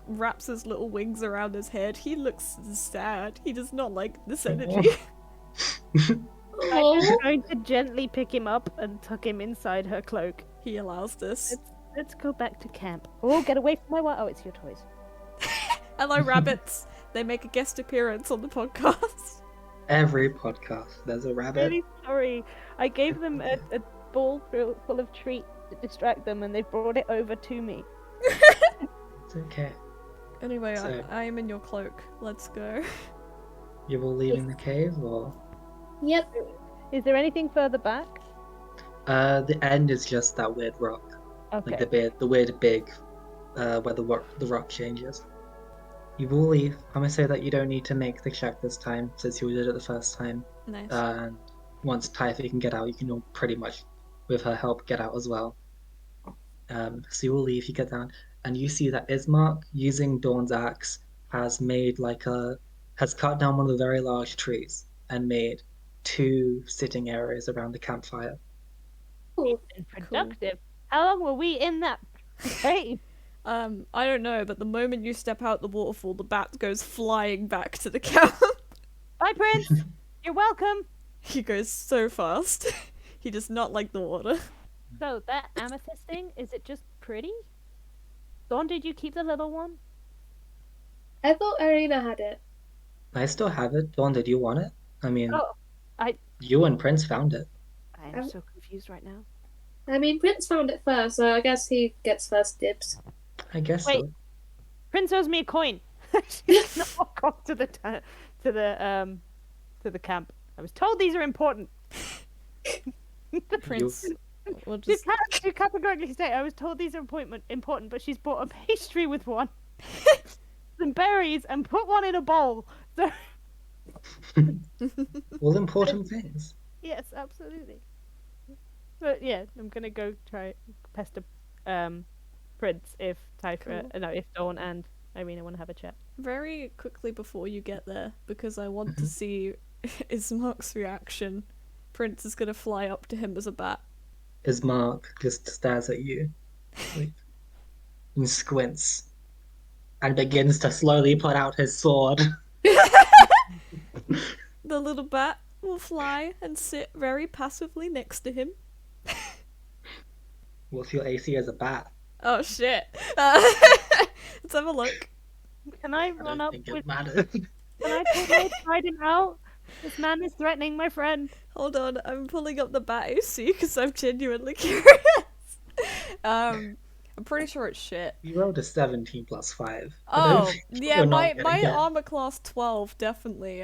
wraps his little wings around his head. He looks sad. He does not like this energy. I'm Oh, going to gently pick him up and tuck him inside her cloak. He allows this. Let's go back to camp. Oh, get away from my wife. Oh, it's your toys. Hello, rabbits. They make a guest appearance on the podcast. Every podcast, there's a rabbit. Really sorry. I gave them a bowl full of treats to distract them, and they brought it over to me. It's okay. Anyway, So- I am in your cloak. Let's go. You're all leaving the cave, or yep. Is there anything further back? the end is just that weird rock, Okay. like the weird big, where the rock changes. You will leave. I'm gonna say that you don't need to make the check this time, since you did it the first time. Nice. And once Typha can get out, you can all pretty much, with her help, get out as well. So you will leave. You get down, and you see that Ismark, using Dawn's axe, has cut down one of the very large trees and made 2 sitting areas around the campfire. Ooh. And productive. How long were we in that cave? I don't know, but the moment you step out the waterfall, the bat goes flying back to the camp. Bye, Prince. You're welcome. He goes so fast. He does not like the water. So that amethyst thing, is it just pretty? Dawn, did you keep the little one? I thought Arena had it. I still have it. Dawn, did you want it? I mean, Oh, you and Prince found it. I am so confused right now. I mean, Prince found it first, so I guess he gets first dibs. I guess Wait. so. Prince owes me a coin. She's not walk off to the camp. I was told these are important. Prince will You just can't you categorically say I was told these are important, but she's bought a pastry with one, some berries, and put one in a bowl. So All important things. yes, absolutely. But yeah, I'm gonna go try pester Prince if Typha, Cool. no, if Dawn and Irina want to have a chat. very quickly before you get there, because I want to see Ismark's reaction. Prince is gonna fly up to him as a bat. Ismark just stares at you like, and squints and begins to slowly put out his sword. The little bat will fly and sit very passively next to him. What's your AC as a bat? Oh shit. Let's have a look. Can I I run don't up think it with? matters. Can I totally try him out? This man is threatening my friend. Hold on, I'm pulling up the bat AC because I'm genuinely curious. I'm I'm pretty sure it's shit. You rolled a 17 plus 5. I don't Oh, think yeah, you're my not gonna my get. armor class 12 definitely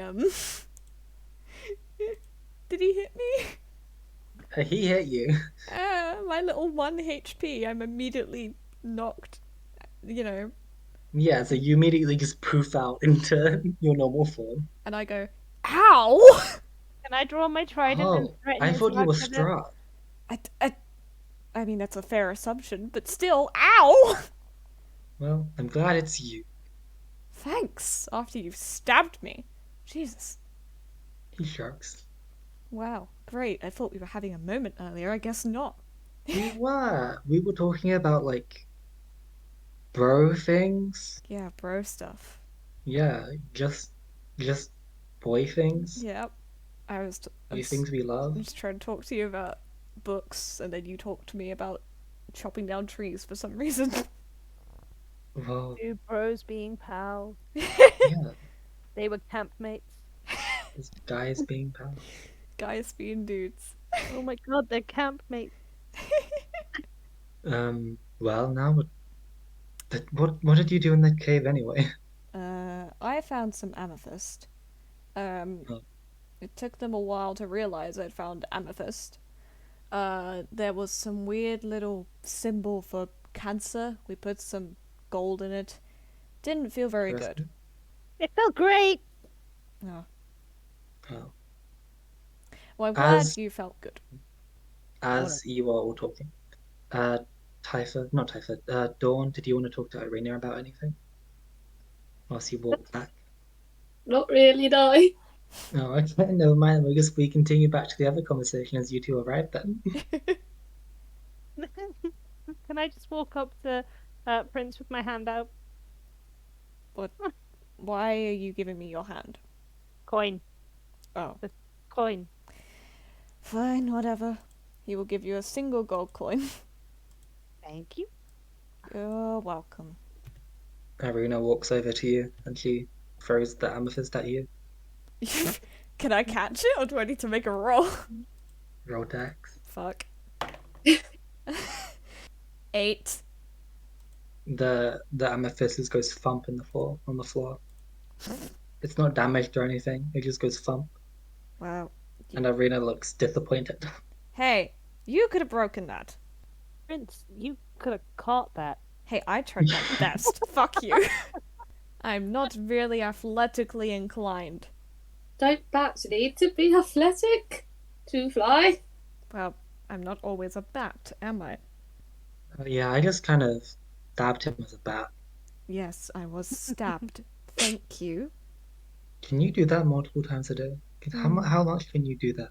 Did he hit me? He hit you. My little 1 HP, I'm immediately knocked, you know, Yeah, so you immediately just poof out into your normal form. and I go, ow! Can I draw my trident and Oh, threaten I his thought you were luck with it? Strahd. I mean, that's a fair assumption, but still, ow! Well, I'm glad it's you. Thanks, after you've stabbed me. Jesus. He shrugs. Wow, great. I thought we were having a moment earlier. I guess not. We were. We were talking about, like, bro things. Yeah, bro stuff. Yeah, just boy things. Yep. I was Boy things we love. I'm just trying to talk to you about books, and then you talk to me about chopping down trees for some reason. Well, Two bros being pals. yeah, They were campmates. this guy's being pals. Guys being dudes. Oh my god, they're campmates. Well, now what did you do in the cave anyway? I found some amethyst. Oh. It took them a while to realize I'd found amethyst. There was some weird little symbol for cancer. We put some gold in it. Didn't feel very good. It felt great. Oh. Oh. Well, I'm glad As- you felt good. As you are all talking, Typha, not Typha, Dawn, did you want to talk to Irina about anything? Whilst you walk back? Not really, no. Oh, okay, never mind. We continue back to the other conversation as you two arrive then. Can I just walk up to Prince with my hand out? Why are you giving me your hand? Coin. Oh. Coin. Fine, whatever. He will give you a single gold coin. Thank you. You're welcome. Irina walks over to you and she throws the amethyst at you. Can I catch it, or do I need to make a roll? Roll dex. Fuck. 8. The amethyst just goes thump on the floor. It's not damaged or anything. It just goes thump. Wow. And Irina looks disappointed. Hey, you could have broken that. Prince, you could have caught that. Hey, I tried my best. Fuck you. I'm not really athletically inclined. Don't bats need to be athletic to fly? Well, I'm not always a bat, am I? Yeah, I just kind of stabbed him with a bat. Yes, I was stabbed. Thank you. Can you do that multiple times a day? How much can you do that?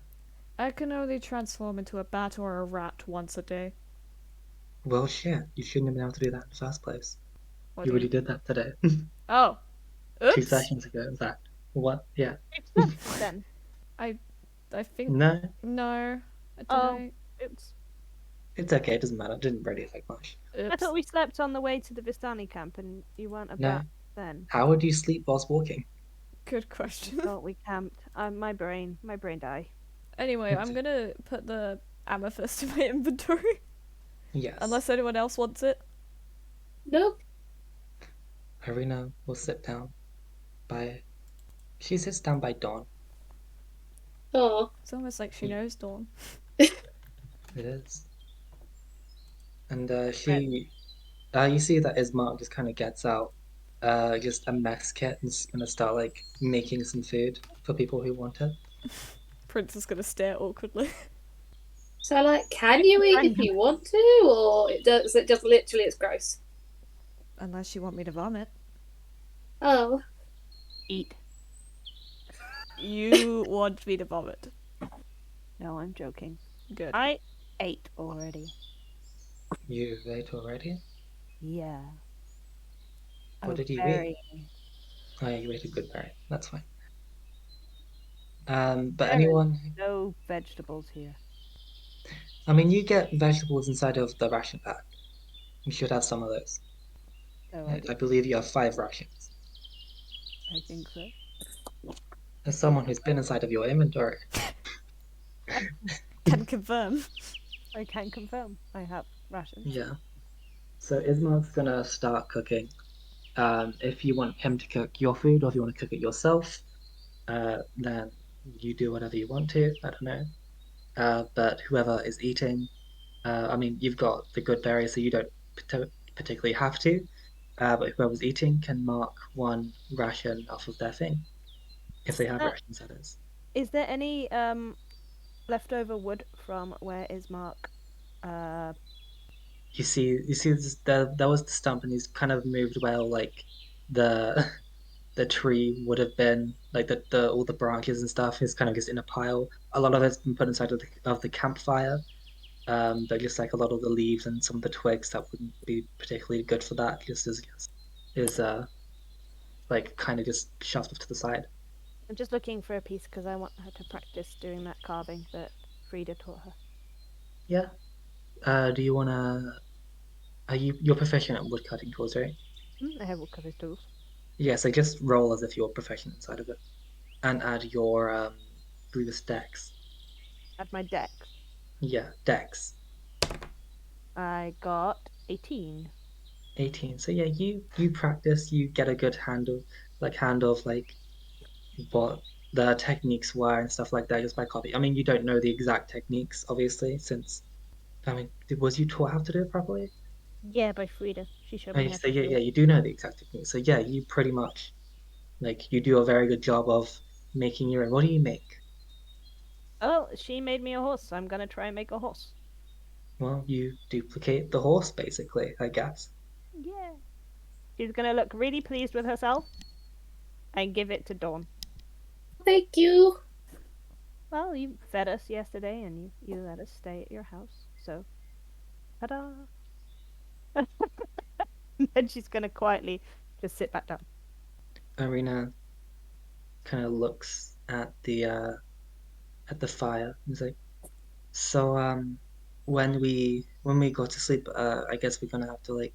I can only transform into a bat or a rat once a day. Well, shit. You shouldn't have been able to do that in the first place. What You do already did that today. Oh. Oops. 2 sessions ago, in fact. What? Yeah. Then. I think... No, No. Oh. Oops. it's okay. It doesn't matter. It didn't really affect much. Oops. I thought we slept on the way to the Vistani camp and you weren't a No. bat then. How would you sleep whilst walking? Good question. Thought we camped. My brain died. Anyway, I'm gonna put the amethyst in my inventory. Yes. Unless anyone else wants it. Nope. Irina will sit down by... She sits down by Dawn. Oh. It's almost like she knows Dawn. It is. And she... you see that Ismark just kind of gets out just a mess kit and is going to start, like, making some food for people who want it. Prince is gonna stare awkwardly. So, like, can you eat if you want to, or it just literally it's gross? Unless you want me to vomit. Oh. Eat. You want me to vomit. No, I'm joking. Good. I ate already. You ate already? Yeah. What did you eat? Oh, yeah, you ate a good berry. That's fine. But There anyone... No vegetables here. I mean, you get vegetables inside of the ration pack. You should have some of those. Oh, I believe you have 5 rations. I think so. As someone who's been inside of your inventory. Can confirm. I can confirm. I have rations. Yeah. So Ismark's gonna start cooking. If you want him to cook your food or if you want to cook it yourself, then you do whatever you want to. I don't know. But whoever is eating, I mean, you've got the good berries, so you don't particularly have to. But whoever's eating can mark one ration off of their thing, if they have rations, that is. Is there any leftover wood from where Ismark? You see, there was the stump, and he's kind of moved where like the the tree would have been, like the all the branches and stuff is kind of just in a pile. A lot of it's been put inside of the campfire. But just like a lot of the leaves and some of the twigs that wouldn't be particularly good for that, is like kind of just shoved off to the side. I'm just looking for a piece because I want her to practice doing that carving that Frida taught her. Yeah. Do you wanna? You're proficient at woodcutting tools, right? I have woodcutter's tools. Yeah. So just roll as if you're proficient inside of it, and add your previous dex. At my deck, Yeah, dex. I got 18. 18. So yeah, you practice, you get a good hand of like what the techniques were and stuff like that just by copy. I mean, you don't know the exact techniques, obviously, since I mean, was you taught how to do it properly? Yeah, by Frida. She showed I me mean, how so to yeah, do yeah, it. you do know the exact techniques. So yeah, you pretty much like you do a very good job of making your own. What do you make? Oh, she made me a horse, so I'm gonna try and make a horse. Well, you duplicate the horse, basically, I guess. Yeah. She's gonna look really pleased with herself and give it to Dawn. Thank you. Well, you fed us yesterday and you let us stay at your house, so ta-da! And then she's gonna quietly just sit back down. Arena kind of looks at the fire and is like, so when we go to sleep, I guess we're gonna have to like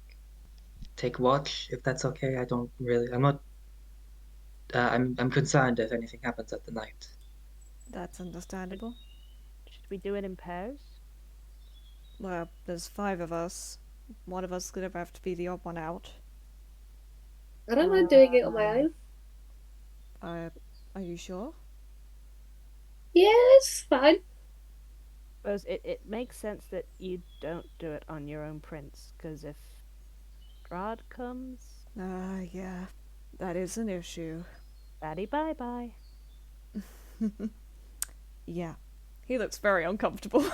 take watch if that's okay. I don't really. I'm not. I'm concerned if anything happens at the night. That's understandable. Should we do it in pairs? Well, there's 5 of us. One of us is gonna have to be the odd one out. I don't mind doing it on my own. Are you sure? Yeah, it's fine. Suppose it makes sense that you don't do it on your own, Prince, because if Strahd comes, Yeah. That is an issue. baddie bye-bye. Yeah. He looks very uncomfortable.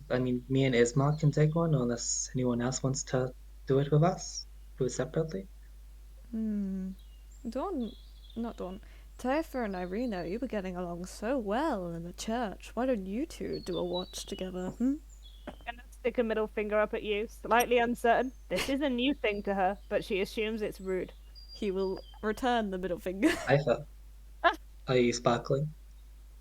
I mean, me and Ismark can take one unless anyone else wants to do it with us, do it separately. Dawn, not Dawn. Typha and Irina, you were getting along so well in the church. Why don't you two do a watch together? I'm gonna stick a middle finger up at you, slightly uncertain. This is a new thing to her, but she assumes it's rude. He will return the middle finger. Typha, are you sparkling?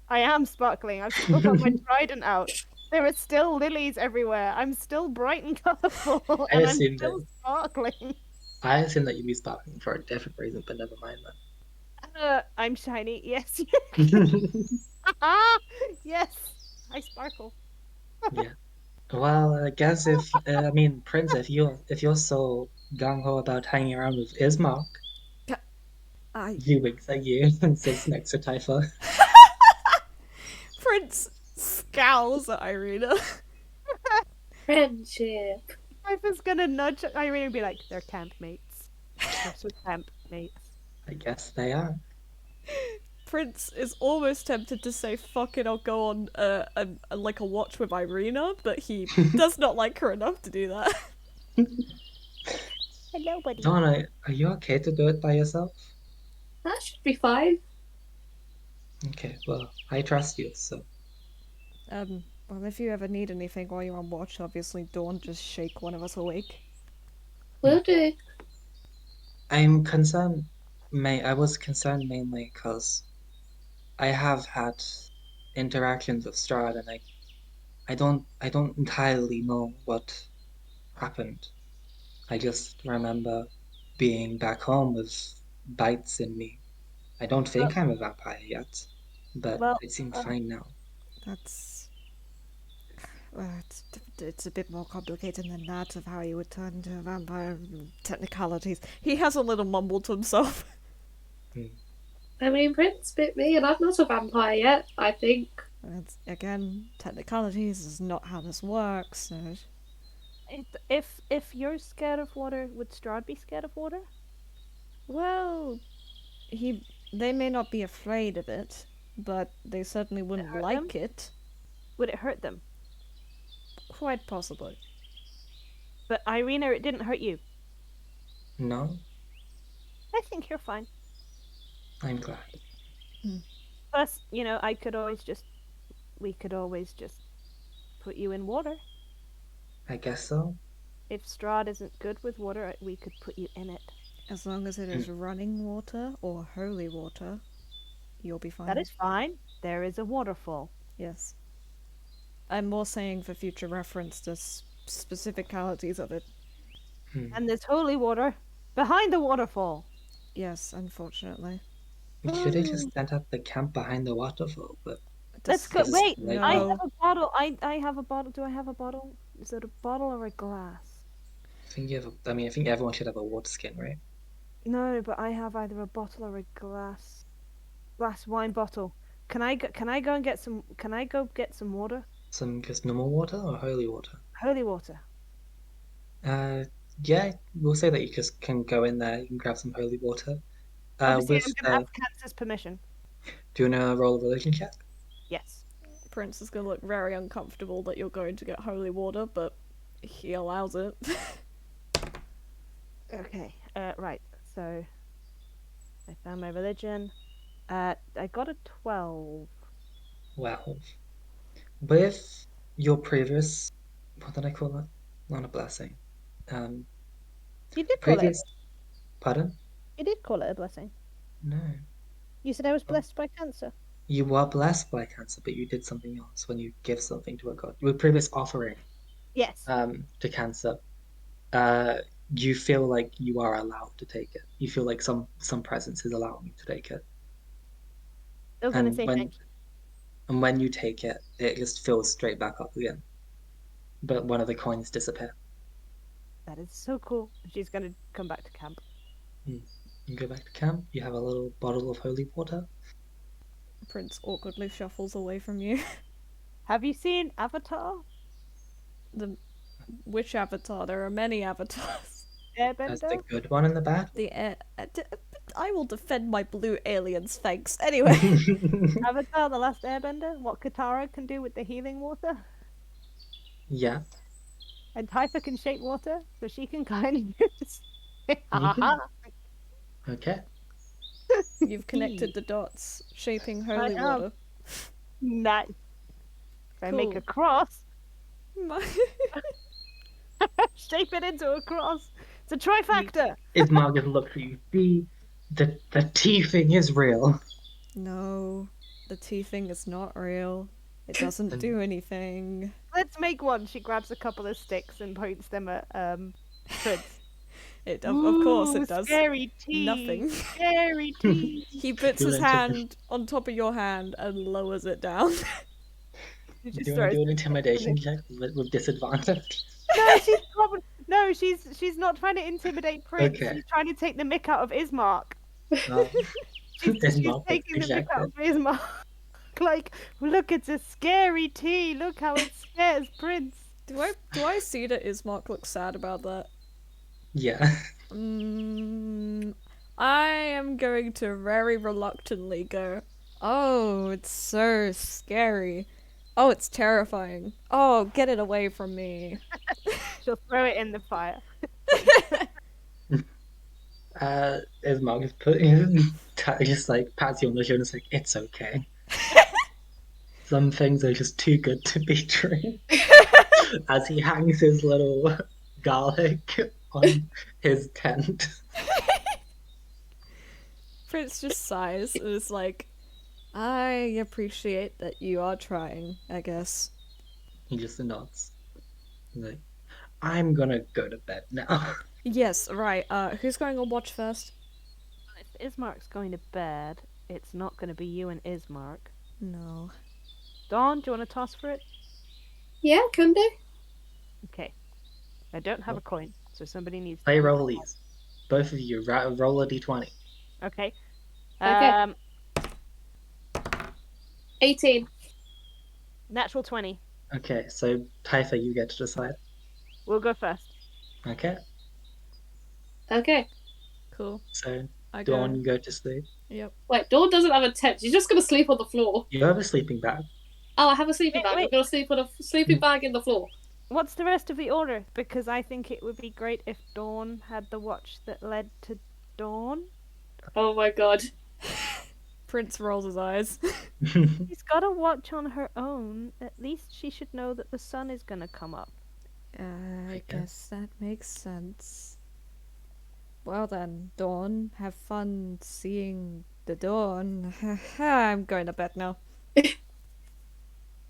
I am sparkling. I've still got my trident out. There are still lilies everywhere. I'm still bright and colourful, I and I'm assumed still that. sparkling. I assumed that you'd be sparkling for a different reason, but never mind I'm shiny. Yes. then. Yes. I sparkle. Yeah. Well, I guess if I mean, Prince, if you're so gung ho about hanging around with Ismark, I he winks at you and sits next to Typha. Prince scowls at Irina. Friendship. Typha's gonna nudge Irene and be like, they're campmates. They're so campmates. I guess they are. Prince is almost tempted to say "fuck it," I'll go on like a watch with Irina, but he does not like her enough to do that. Hello, buddy. Donna, are you okay to do it by yourself? That should be fine. Okay, well, I trust you, so. well, if you ever need anything while you're on watch, obviously don't just shake one of us awake. Will do. I'm concerned, I was concerned mainly because I have had interactions with Strahd and I don't entirely know what happened. I just remember being back home with bites in me. I don't think I'm a vampire yet, but well, it seems fine now. That's... it's it's a bit more complicated than that of how you would turn into a vampire. Technicalities. He has a little mumble to himself. I mean, Prince bit me, and I'm not a vampire yet, I think. And again, technicalities is not how this works. So If you're scared of water, would Strahd be scared of water? well, they may not be afraid of it, but they certainly wouldn't hurt like them? it. Would it hurt them? Quite possibly. But Irina, it didn't hurt you. No, I think you're fine. I'm glad. Plus, we could always just put you in water. I guess so. If Strahd isn't good with water, we could put you in it. As long as it is running water or holy water, you'll be fine. That is fine. There is a waterfall. Yes. I'm more saying for future reference the specificalities of it. And there's holy water behind the waterfall. Yes, unfortunately. We should have just set up the camp behind the waterfall, but Let's go. This is Wait, like- I No. have a bottle. I have a bottle. Do I have a bottle? Is it a bottle or a glass? I think I think everyone should have a water skin, right? No, but I have either a bottle or a glass wine bottle. Can I go and get some? Can I go get some water? Some just normal water or holy water? Holy water. Yeah, we'll say that you just can go in there, you can grab some holy water. Obviously, With I'm gonna have Cancer's permission. do you want to roll a religion check? Yes. Prince is gonna look very uncomfortable that you're going to get holy water, but he allows it. Okay. Right. So, I found my religion. I got a 12. Well, with your previous, what did I call it? Not a blessing. You did call Previous, it. pardon? You did call it a blessing. No. You said I was blessed by cancer. You were blessed by cancer, but you did something else when you give something to a god. With previous offering, Yes. to cancer, you feel like you are allowed to take it. You feel like some presence is allowing you to take it. I was gonna And say when thank you. and when you take it, it just fills straight back up again. But one of the coins disappear. That is so cool. She's gonna come back to camp. You go back to camp. You have a little bottle of holy water. Prince awkwardly shuffles away from you. Have you seen Avatar? Which avatar? There are many avatars. That's the Airbender? good one and the bad The air. I will defend my blue aliens, thanks. Anyway. one. Avatar, the last airbender? What Katara can do with the healing water? Yeah. And Typha can shape water, so she can kind of use. Okay. You've connected the dots, shaping holy have. water. Nice. If I make Cool. a cross, My- shape it into a cross. It's a trifecta. Ismail just looks at you. The tea thing is real. No, the tea thing is not real. It doesn't do anything. Let's make one. She grabs a couple of sticks and points them at Prince. Of course Ooh, it does. Scary tea. Nothing. Scary tea. He puts Do his you want to- hand on top of your hand and lowers it down. She Do just you want throws. to do an intimidation check with disadvantage? No, she's not trying to intimidate Prince. Okay. She's trying to take the mick out of Ismark. No. She's Ismark is taking the mick out of rejected. Ismark. Like, look, it's a scary tea. Look how it scares Prince. Do I see that Ismark looks sad about that? Yeah. I am going to very reluctantly go, oh, it's so scary. Oh, it's terrifying. Oh, get it away from me. She'll throw it in the fire. Ismail just like pats you on the shoulder and is like, it's okay. Some things are just too good to be true. As he hangs his little garlic on his tent. Prince just sighs and is like, I appreciate that you are trying, I guess. He just nods. He's like, I'm gonna go to bed now. Yes, right. Who's going on watch first? If Ismark's going to bed, it's not going to be you and Ismark. No. Dawn, do you want to toss for it? Yeah, can do. Okay. I don't have a coin, so somebody needs to Play keep- rollies. Both of you, roll a d20. Okay. Okay. 18. Natural 20. Okay, so Typha, you get to decide. We'll go first. Okay, Okay. Cool. so I Dawn, go. you go to sleep. Yep. Wait, Dawn doesn't have a tent. She's just gonna sleep on the floor. You have a sleeping bag. Oh, I have a sleeping bag. I'm Wait. gonna sleep on a sleeping bag in the floor. What's the rest of the order? Because I think it would be great if Dawn had the watch that led to Dawn. Oh my god. Prince rolls his eyes. She's got a watch on her own. At least she should know that the sun is gonna come up. I guess that makes sense. Well then, Dawn, have fun seeing the dawn. I'm going to bed now.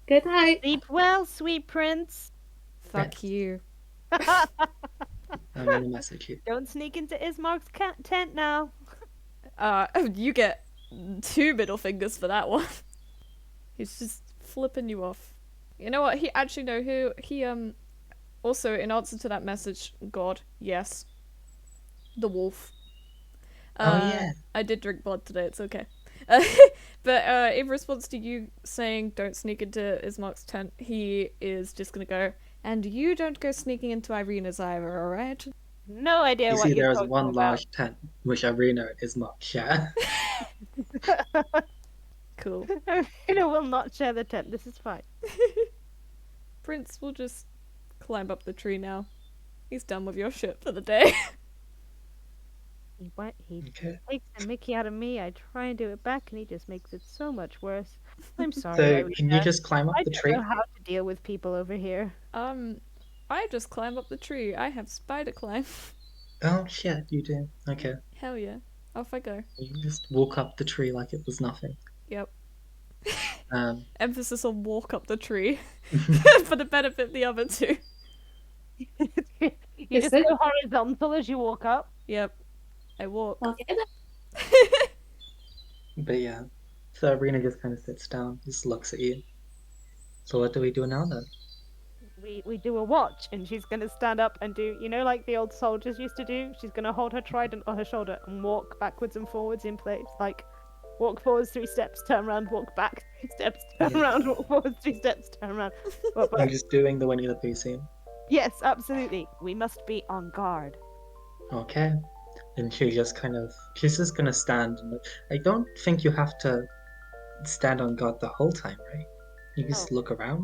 Good night. Sleep well, sweet prince. Fuck Right. you. I'm gonna message you. Don't sneak into Ismark's tent now. You get 2 middle fingers for that one. He's just flipping you off. You know what? He actually no. He also in answer to that message, God, yes, the wolf. Oh, yeah. I did drink blood today. It's okay. But in response to you saying don't sneak into Ismark's tent, he is just gonna go. And you don't go sneaking into Irina's either, all right? No idea You what see, you're there is talking one about. large tent, which Irina is not share. Cool. Arena will not share the tent. This is fine. Prince will just climb up the tree now. He's done with your shit for the day. He Okay. takes the mickey out of me. I try and do it back, and he just makes it so much worse. I'm sorry. So, can you Irina. just climb up I the don't tree? know how to deal with people over here. I just climb up the tree. I have spider climb. Oh, shit, you do. Okay. Hell yeah. Off I go. You just walk up the tree like it was nothing. Yep. Um, Emphasis on walk up the tree for the benefit of the other two. You Is just it? go horizontal as you walk up. Yep. I walk. I'll get it. but yeah. So Irina just kind of sits down, just looks at you. So what do we do now then? We do a watch, and she's gonna stand up and do, you know, like the old soldiers used to do. She's gonna hold her trident on her shoulder and walk backwards and forwards in place, like walk forwards 3 steps, turn around, walk back 3 steps, turn Yeah. around, walk forwards 3 steps, turn around. Walk I'm back. just doing the Winnie the Pooh scene. Yes, absolutely. We must be on guard. Okay. And she's just gonna stand. And I don't think you have to stand on guard the whole time, right? You can just look around.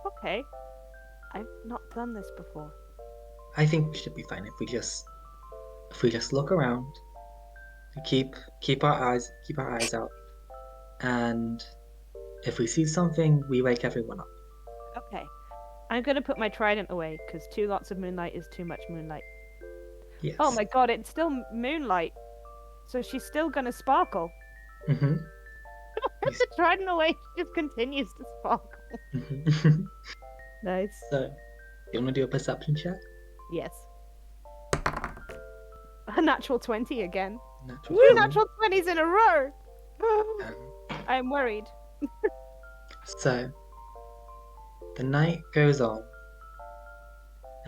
Okay. I've not done this before. I think we should be fine if we just look around, we keep our eyes out, and if we see something, we wake everyone up. Okay. I'm gonna put my trident away, because 2 lots of moonlight is too much moonlight. Yes. Oh my god, it's still moonlight. So she's still gonna sparkle. Mm-hmm. Put the trident away, she just continues to sparkle. Mm-hmm. Nice. So, you want to do a perception check? Yes. A natural 20 again. Natural 2 20. natural 20s in a row! Um, I'm worried. So, the night goes on,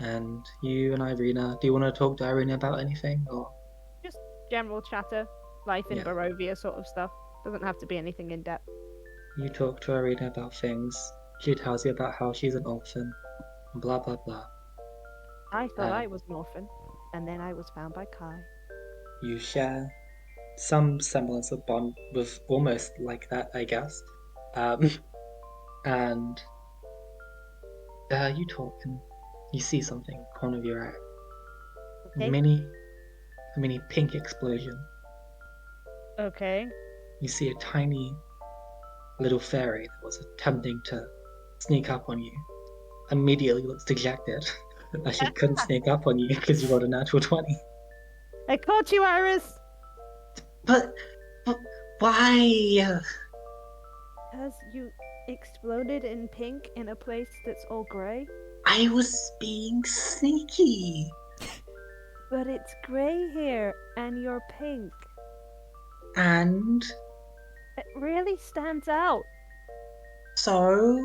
and you and Irina, do you want to talk to Irina about anything, or? General chatter, life in Yeah. Barovia sort of stuff. Doesn't have to be anything in depth. You talk to Irina about things, she tells you about how she's an orphan, and blah blah blah. I thought Um, I was an orphan, and then I was found by Kai. You share some semblance of bond with almost like that, I guess. And you talk and you see something in the corner of your eye. Okay. A mini pink explosion. Okay. You see a tiny little fairy that was attempting to sneak up on you. Immediately looks dejected that she couldn't sneak up on you because you got a natural 20. I caught you, Iris! But why? Because you exploded in pink in a place that's all grey. I was being sneaky. But it's grey here, and you're pink. And It really stands out. so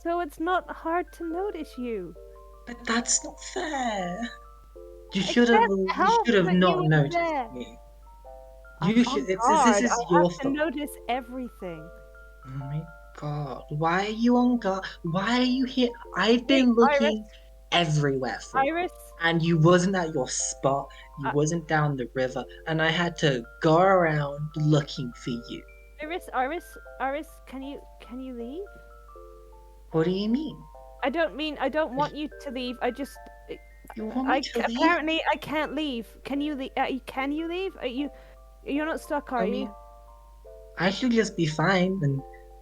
so it's not hard to notice you. But that's not fair. You I should have. can't You help should have that not you were noticed there. me. I'm You on should. This guard. is I your have to fault. notice everything. Oh my god! Why are you on guard? Why are you here? I've Hey, been Iris, looking everywhere for you, Iris, and you wasn't at your spot. You I- wasn't down the river, and I had to go around looking for you. Iris, can you leave? What do you mean? I don't want you to leave. You want me to leave? Apparently I can't leave. Can you leave? Can you leave? You're not stuck, are I you? mean, I should just be fine. And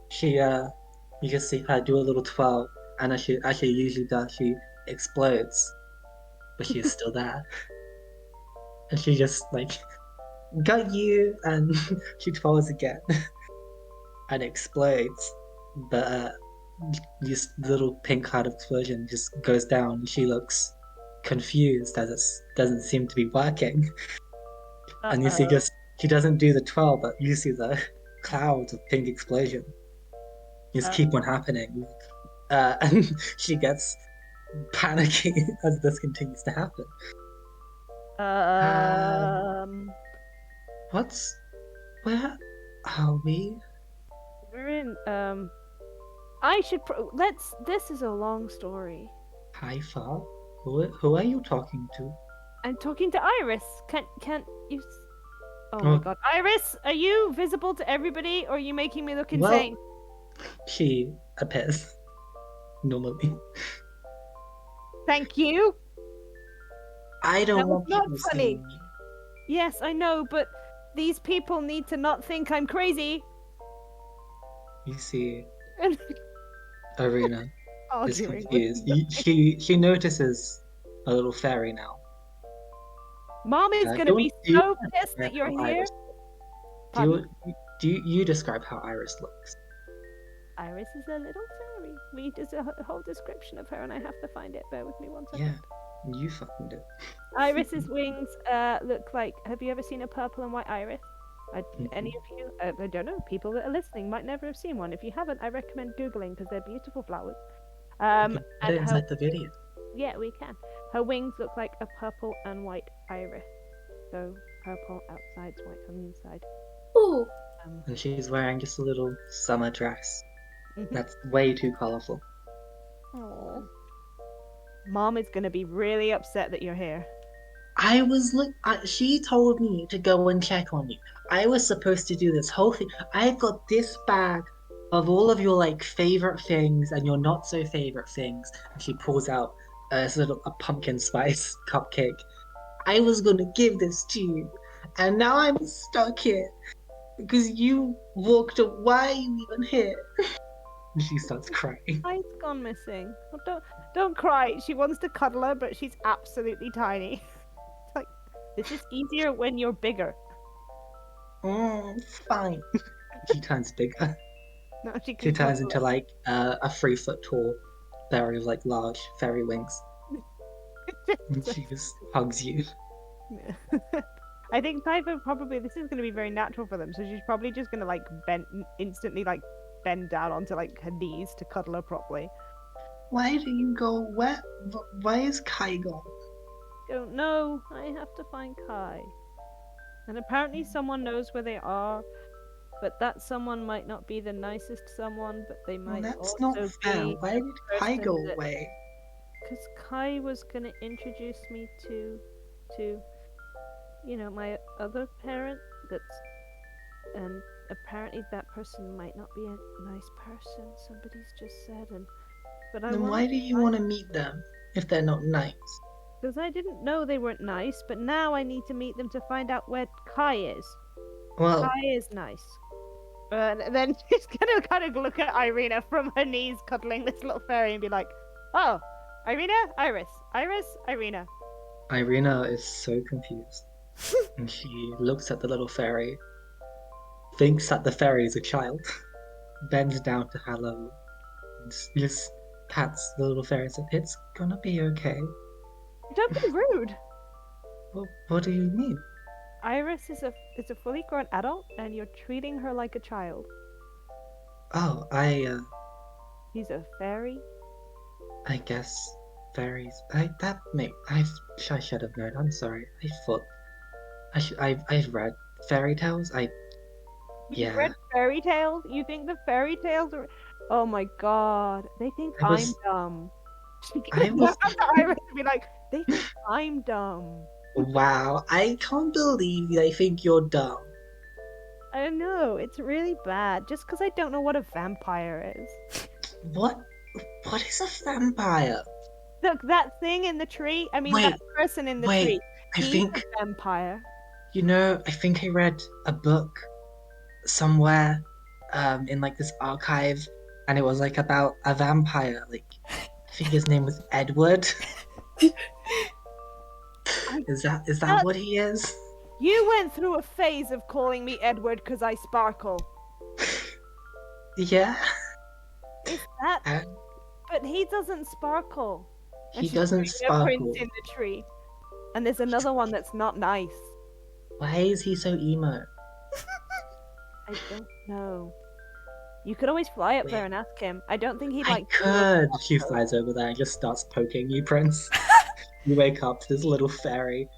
she, you just see her do a little twirl, and as she usually does, she explodes, but she is still there. And she just like got you, and she twirls again and explodes. But this little pink heart explosion just goes down, and she looks confused as it doesn't seem to be working. And you see Uh-oh. just she doesn't do the twirl, but you see the clouds of pink explosion just keep on happening. And she gets panicky as this continues to happen. Where are we? We're in this is a long story. Typha? Who are you talking to? I'm talking to Iris. Can't you Oh Oh. my god. Iris, are you visible to everybody or are you making me look Well, insane? She appears normally. Thank you. I don't That was want not people funny. seeing me. Yes, I know, but these people need to not think I'm crazy. You see, Arena is Arguing with confused. me. She notices a little fairy now. Mom is gonna Don't be you so pissed that describe you're how here. Iris- Do you describe how Iris looks? Iris is a little fairy. There's a whole description of her, and I have to find it. Bear with me one second. Yeah, you fucking do. Iris's wings look like. Have you ever seen a purple and white iris? Any of you? I don't know. People that are listening might never have seen one. If you haven't, I recommend googling because they're beautiful flowers. You can put and it inside the video. yeah, we can. Her wings look like a purple and white iris. So purple outside, white on the inside. Ooh. And she's wearing just a little summer dress. Mhm. That's way too colourful. Oh. Mom is gonna be really upset that you're here. She told me to go and check on you. I was supposed to do this whole thing. I've got this bag of all of your like favorite things and your not so favorite things. And she pulls out a pumpkin spice cupcake. I was gonna give this to you, and now I'm stuck here because you walked away. Why are you even here? And she starts crying. Kai's gone missing. Oh, don't cry. She wants to cuddle her, but she's absolutely tiny. It's like this is easier when you're bigger. Fine. She turns bigger. No, she She can turns cuddle into like a 3 foot tall fairy with like large fairy wings. And she just hugs you. her. I think Typha probably this is going to be very natural for them, so she's probably just going to like instantly bend down onto like her knees to cuddle her properly. Why do you go? Why is Kai gone? Don't know. I have to find Kai. And apparently someone knows where they are, but that someone might not be the nicest someone, but they Well, might that's also not fair. be Why did Kai go person that- away? because Kai was gonna introduce me to, my other parent. And apparently that person might not be a nice person. Somebody's just said, but I Then why do you want to meet them if they're not nice? Because I didn't know they weren't nice, but now I need to meet them to find out where Kai is. Well, Kai is nice. And then she's gonna kind of look at Irina from her knees, cuddling this little fairy, and be like, "Oh, Irina, Iris, Irina." Irina is so confused. And she looks at the little fairy, thinks that the fairy is a child, bends down to her level, and just pats the little fairy and says, "It's gonna be okay." Don't be rude. What do you mean? Iris is a fully grown adult, and you're treating her like a child. Oh, He's a fairy? I guess fairies. I should have known. I'm sorry. I thought I've read fairy tales. You've Yeah. read fairy tales? You think the fairy tales are... Oh my god. They think I I'm was dumb. I was I would be like, they think I'm dumb. Wow, I can't believe they think you're dumb. I know, it's really bad. Just because I don't know what a vampire is. What is a vampire? Look, that thing in the tree. I mean, Wait, that person in the wait, tree. I He's think a vampire. I think I read a book somewhere in like this archive, and it was like about a vampire. Like I think his name was Edward. Is that what he is? You went through a phase of calling me Edward because I sparkle. Yeah. Is that? And But he doesn't sparkle. And he she's doesn't putting a print sparkle. in the tree. And there's another one that's not nice. Why is he so emo? I don't know. You could always fly up there Wait. and ask him. I don't think he'd I like. could. She flies over there and just starts poking you, Prince. You wake up to this little fairy.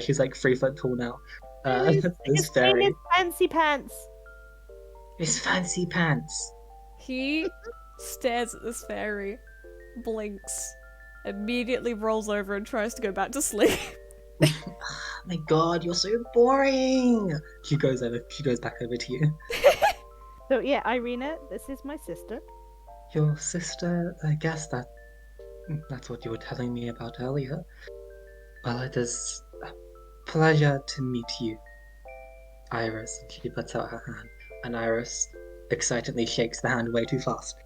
She's like 3 foot tall now. This His name fairy. is Fancy Pants. His fancy pants. He stares at this fairy, blinks, immediately rolls over and tries to go back to sleep. My God, you're so boring. She goes back over to you. So yeah, Irina, this is my sister. Your sister, I guess that's what you were telling me about earlier. Well, it is a pleasure to meet you, Iris. And she puts out her hand, and Iris excitedly shakes the hand way too fast.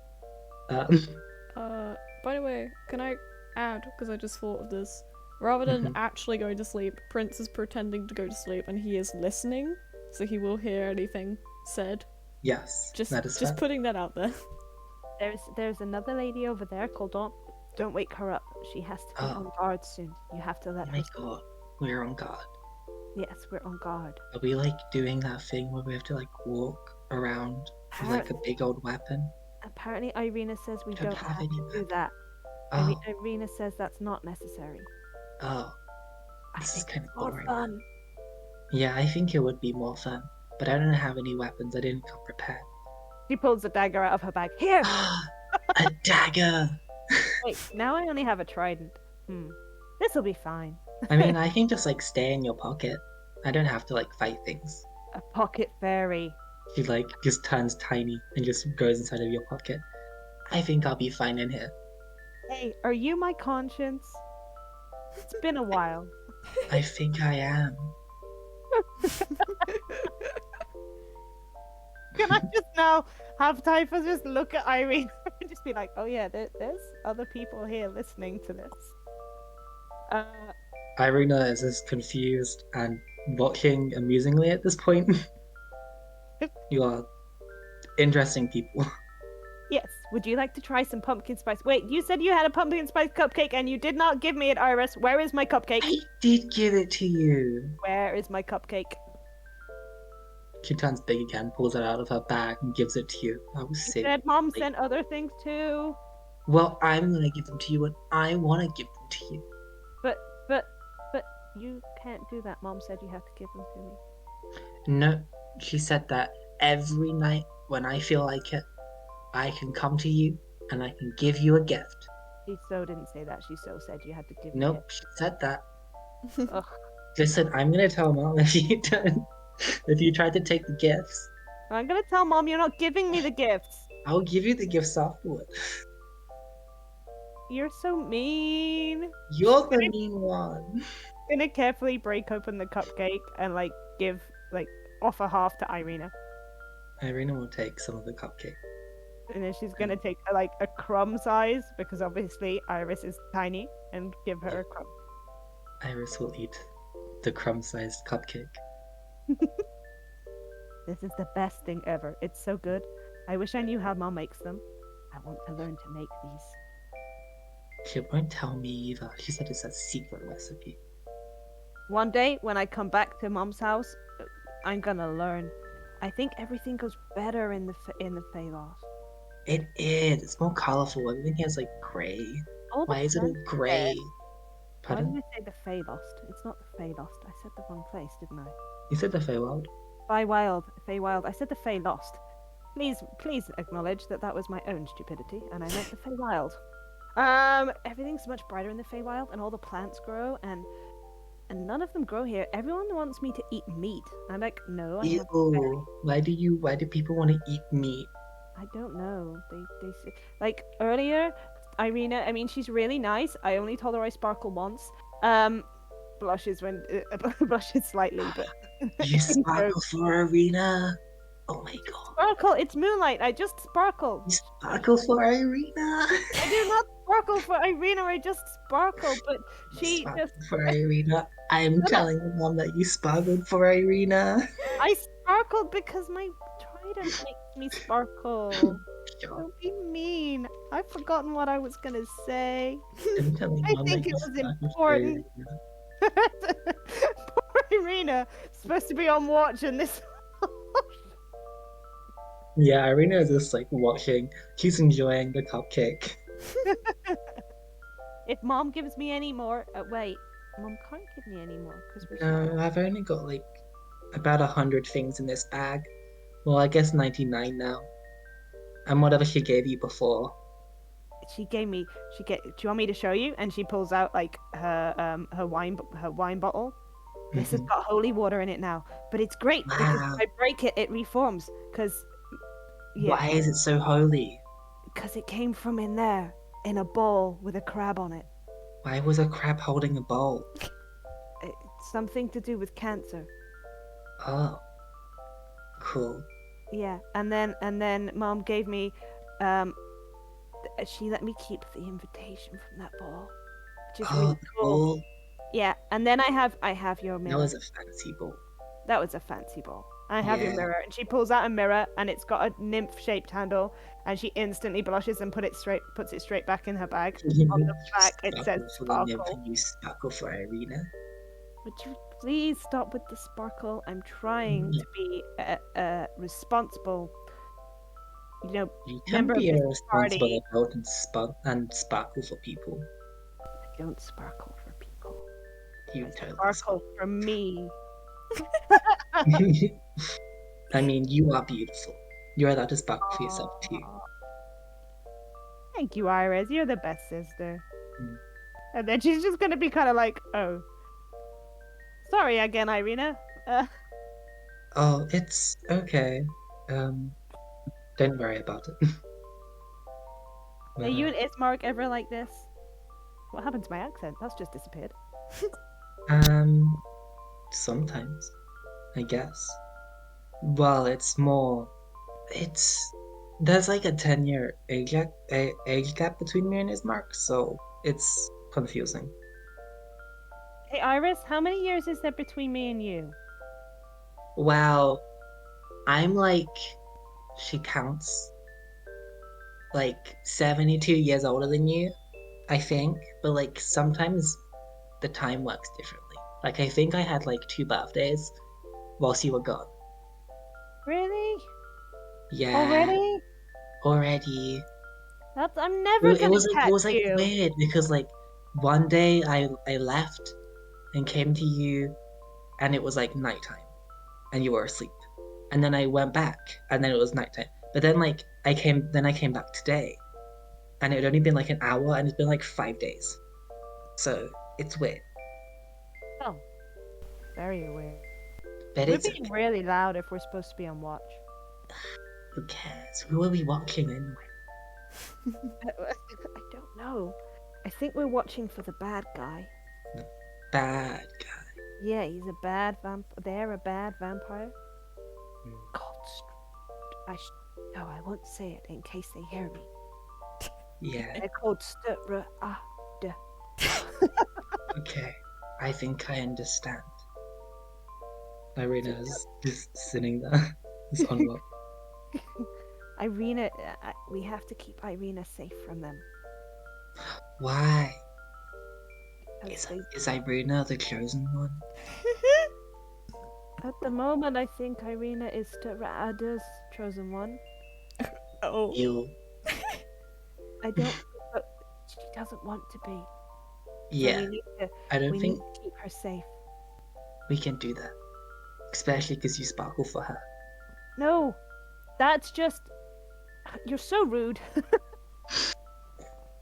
By the way, can I add, because I just thought of this, rather than Mhm. actually going to sleep, Prince is pretending to go to sleep and he is listening, so he will hear anything said. Yes, Just that is just fair. putting that out there. There's another lady over there called Don't wake her up. She has to be Oh. on guard soon. You have to let Oh her my sleep. God, we're on guard. Yes, we're on guard. Are we like doing that thing where we have to like walk around with like a big old weapon? Apparently Irina says we Don't don't have have any to do weapon. that. Oh, Irina says that's not necessary. oh, I this is think kind it's of more boring. fun. Yeah, I think it would be more fun, but I don't have any weapons. I didn't come prepared. She pulls a dagger out of her bag. Here! A dagger! Wait, now I only have a trident. This'll be fine. I mean, I can just like stay in your pocket. I don't have to like fight things. A pocket fairy. She like just turns tiny and just goes inside of your pocket. I think I'll be fine in here. Hey, are you my conscience? It's been a while. I think I am. Can I just now have Typha just look at Irene and just be like, oh yeah, there's other people here listening to this. Irina is as confused and watching amusingly at this point. You are interesting people. Yes, would you like to try some pumpkin spice? Wait, you said you had a pumpkin spice cupcake and you did not give me it, Iris. Where is my cupcake? I did give it to you. Where is my cupcake? She turns big again, pulls it out of her bag, and gives it to you. I was You sick. said Mom sent other things too. Well, I'm gonna give them to you when I want to give them to you. But you can't do that. Mom said you have to give them to me. No, she said that every night when I feel like it, I can come to you and I can give you a gift. She so didn't say that. She so said you had to give me Nope, she said that. it. Ugh. Listen, I'm gonna tell Mom if you don't, if you try to take the gifts. I'm gonna tell Mom you're not giving me the gifts. I'll give you the gifts afterward. You're so mean. You're the mean one. I'm gonna carefully break open the cupcake and offer half to Irina. Irina will take some of the cupcake. And then she's gonna take a crumb size, because obviously Iris is tiny, and give her a crumb. Iris will eat the crumb-sized cupcake. This is the best thing ever. It's so good. I wish I knew how Mom makes them. I want to learn to make these. She won't tell me either. She said it's a secret recipe. One day, when I come back to Mom's house, I'm gonna learn. I think everything goes better in the Feyloft. It is. It's more colorful. Everything here is like gray. All the Why is it all plants are gray? red. Why did Pardon? I say the Fey Lost? It's not the Fey Lost. I said the wrong place, didn't I? You said the Feywild? Feywild. I said the Fey Lost. Please acknowledge that that was my own stupidity, and I meant the Feywild. Everything's much brighter in the Feywild, and all the plants grow, and none of them grow here. Everyone wants me to eat meat. I'm like, no, I have Ew. Why do people want to eat meat? I don't know. Like earlier, Irina. I mean, she's really nice. I only told her I sparkle once. Blushes when blushes slightly, but You sparkle for Irina. Oh my god. sparkle. It's moonlight. I just sparkle. You sparkle for Irina. I do not sparkle for Irina. I just sparkle, but she Sparkle just. for Irina. I am telling your mom that you sparkled for Irina. I sparkled because my trident makes me sparkle. Don't be mean. I've forgotten what I was gonna say. I'm telling I mom think that it you was sparkled for important. Irina. Poor Irina, supposed to be on watch in this. Yeah, Irina is just like watching. She's enjoying the cupcake. If Mom gives me any more, wait, Mom can't give me any more because we're. No, I've only got like about 100 things in this bag. Well, I guess 99 now. And whatever she gave you before. She gave me. Do you want me to show you? And she pulls out like her wine bottle. This has Mhm. got holy water in it now, but it's great because Wow. if I break it, it reforms. Because Why is it so holy? because it came from in there in a bowl with a crab on it. Why was a crab holding a bowl? It's something to do with cancer. Oh. Cool. Yeah, and then Mom gave me, she let me keep the invitation from that ball, which is Oh, really the cool. bowl. Yeah, and then I have your That mirror. was a fancy bowl. That was a fancy ball. I have your Yeah. mirror, and she pulls out a mirror, and it's got a nymph-shaped handle, and she instantly blushes and puts it straight back in her bag. On the back, it says Sparkle for the nymph sparkle. and you sparkle for Irina. Would you please stop with the sparkle? I'm trying to be a responsible, You can member of be a this responsible party. adult and sparkle for people. I don't sparkle for people. You I totally sparkle for me. I mean, you are beautiful. You're allowed to sparkle for yourself too. Aw. Thank you, Iris. You're the best sister. Mm. And then she's just gonna be kind of like, oh. Sorry again, Irina. Oh, it's okay. Don't worry about it. Are you and Ismark ever like this? What happened to my accent? That's just disappeared. Sometimes, I guess. Well, it's more. There's like a 10-year age gap between me and Ismark, so it's confusing. Hey, Iris, how many years is there between me and you? Wow, I'm like, she counts, like 72 years older than you, I think, but like sometimes the time works differently. Like I think I had like 2 birthdays whilst you were gone. Really? Yeah. Already? Already. I'm never It gonna was like, catch it was like you. weird because like one day I left and came to you and it was like nighttime and you were asleep. And then I went back and then it was nighttime. But then like I came back today and it had only been like an hour and it's been like 5 days. So it's weird. Oh, very weird. But We're it's being really loud if we're supposed to be on watch. who cares? Who are we watching anyway? I don't know. I think we're watching for the bad guy. Bad guy. Yeah, he's a bad They're a bad vampire. Hmm. God, no, I won't say it in case they hear me. Yeah, They're called okay. I think I understand. Irina's just sitting there. Just on what? Irina, we have to keep Irina safe from them. Why? Because Is Irina the chosen one? at the moment, I think Irina is Ada's chosen one. Oh. You I don't. But she doesn't want to be. So Yeah, we need to. I don't We think need to keep her safe. we can do that. Especially because you sparkle for her. No, that's just. You're so rude.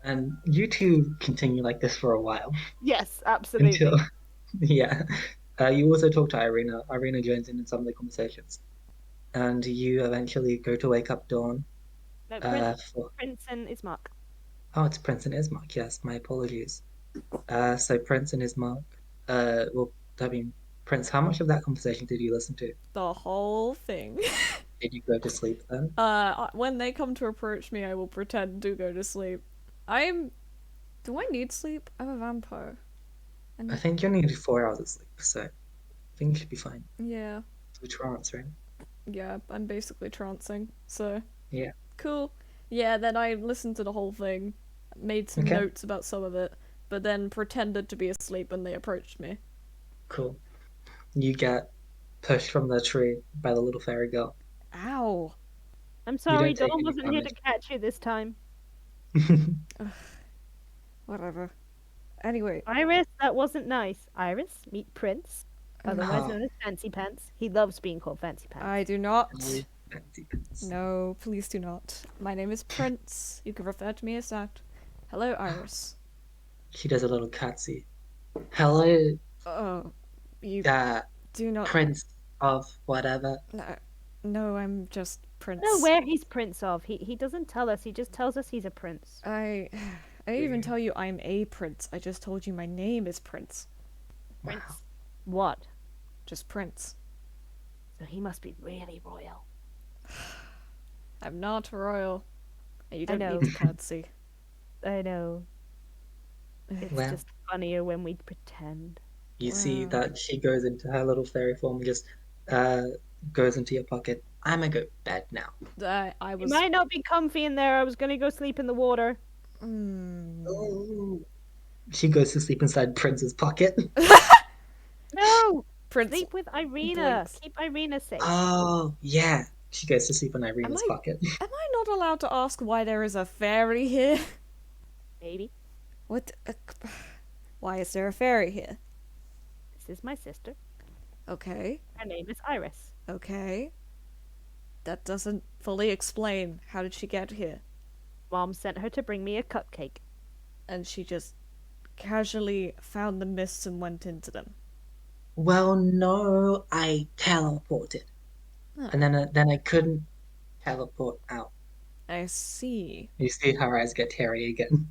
And you two continue like this for a while. Yes, absolutely. Until, yeah. You also talk to Irina. Irina joins in some of the conversations. And you eventually go to wake up Dawn. No, For... Prince and Ismark. Oh, it's Prince and Ismark. Yes, my apologies. So Prince and Ismark. Well, I mean, Prince, how much of that conversation did you listen to? The whole thing. Did you go to sleep then? When they come to approach me, I will pretend to go to sleep. Do I need sleep? I'm a vampire. I think you need 4 hours of sleep, so I think you should be fine. Yeah. It's a trance, right? Yeah, I'm basically trancing, so... Yeah. Cool. Yeah, then I listened to the whole thing, made some Okay. notes about some of it, but then pretended to be asleep when they approached me. Cool. You get pushed from the tree by the little fairy girl. Ow. I'm sorry, don't take Dawn any wasn't here to damage. catch you this time. Whatever. Anyway, Iris, that wasn't nice. Iris, meet Prince, otherwise Oh. known as Fancy Pants. He loves being called Fancy Pants. I do not. Fancy pants. No, please do not. My name is Prince. You can refer to me as that. Hello, Iris. She does a little curtsy. Hello, Oh, you uh, do not. Prince of whatever. No, I'm just Prince. I don't know where he's Prince of. He doesn't tell us. He just tells us he's a prince. I didn't even tell you I'm a prince. I just told you my name is Prince. Prince. Wow. What? Just Prince. So he must be really royal. I'm not royal. You I don't know. need to curtsy. I know. It's Well. just funnier when we pretend. You see Wow. that she goes into her little fairy form and just goes into your pocket. I'm gonna go to bed now. I It was. might not be comfy in there. I was gonna go sleep in the water. Ooh. She goes to sleep inside Prince's pocket. No! Prince. Sleep with Irina. blinks. Keep Irina safe. Oh, yeah. She goes to sleep in Irina's I- pocket. Am I not allowed to ask why there is a fairy here? Maybe. What? Why is there a fairy here? This is my sister. Okay. Her name is Iris. Okay. That doesn't fully explain. How did she get here? Mom sent her to bring me a cupcake. And she just casually found the mists and went into them. Well, no, I teleported. Huh. And then I couldn't teleport out. I see. You see her eyes get teary again.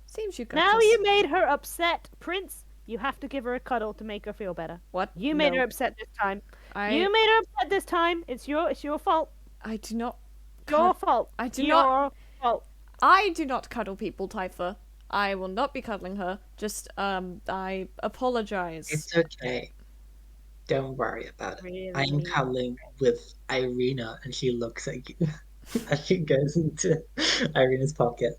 Seems you got Now this. you made her upset, Prince. You have to give her a cuddle to make her feel better. What? You made No, her upset this time. I. You made her upset this time. It's your fault. I do not. Your fault. I do your not. fault. I do not cuddle people, Typha. I will not be cuddling her. Just I apologize. It's okay. Don't worry about it. Really I'm mean. cuddling with Irina, and she looks at you as she goes into Irina's pocket.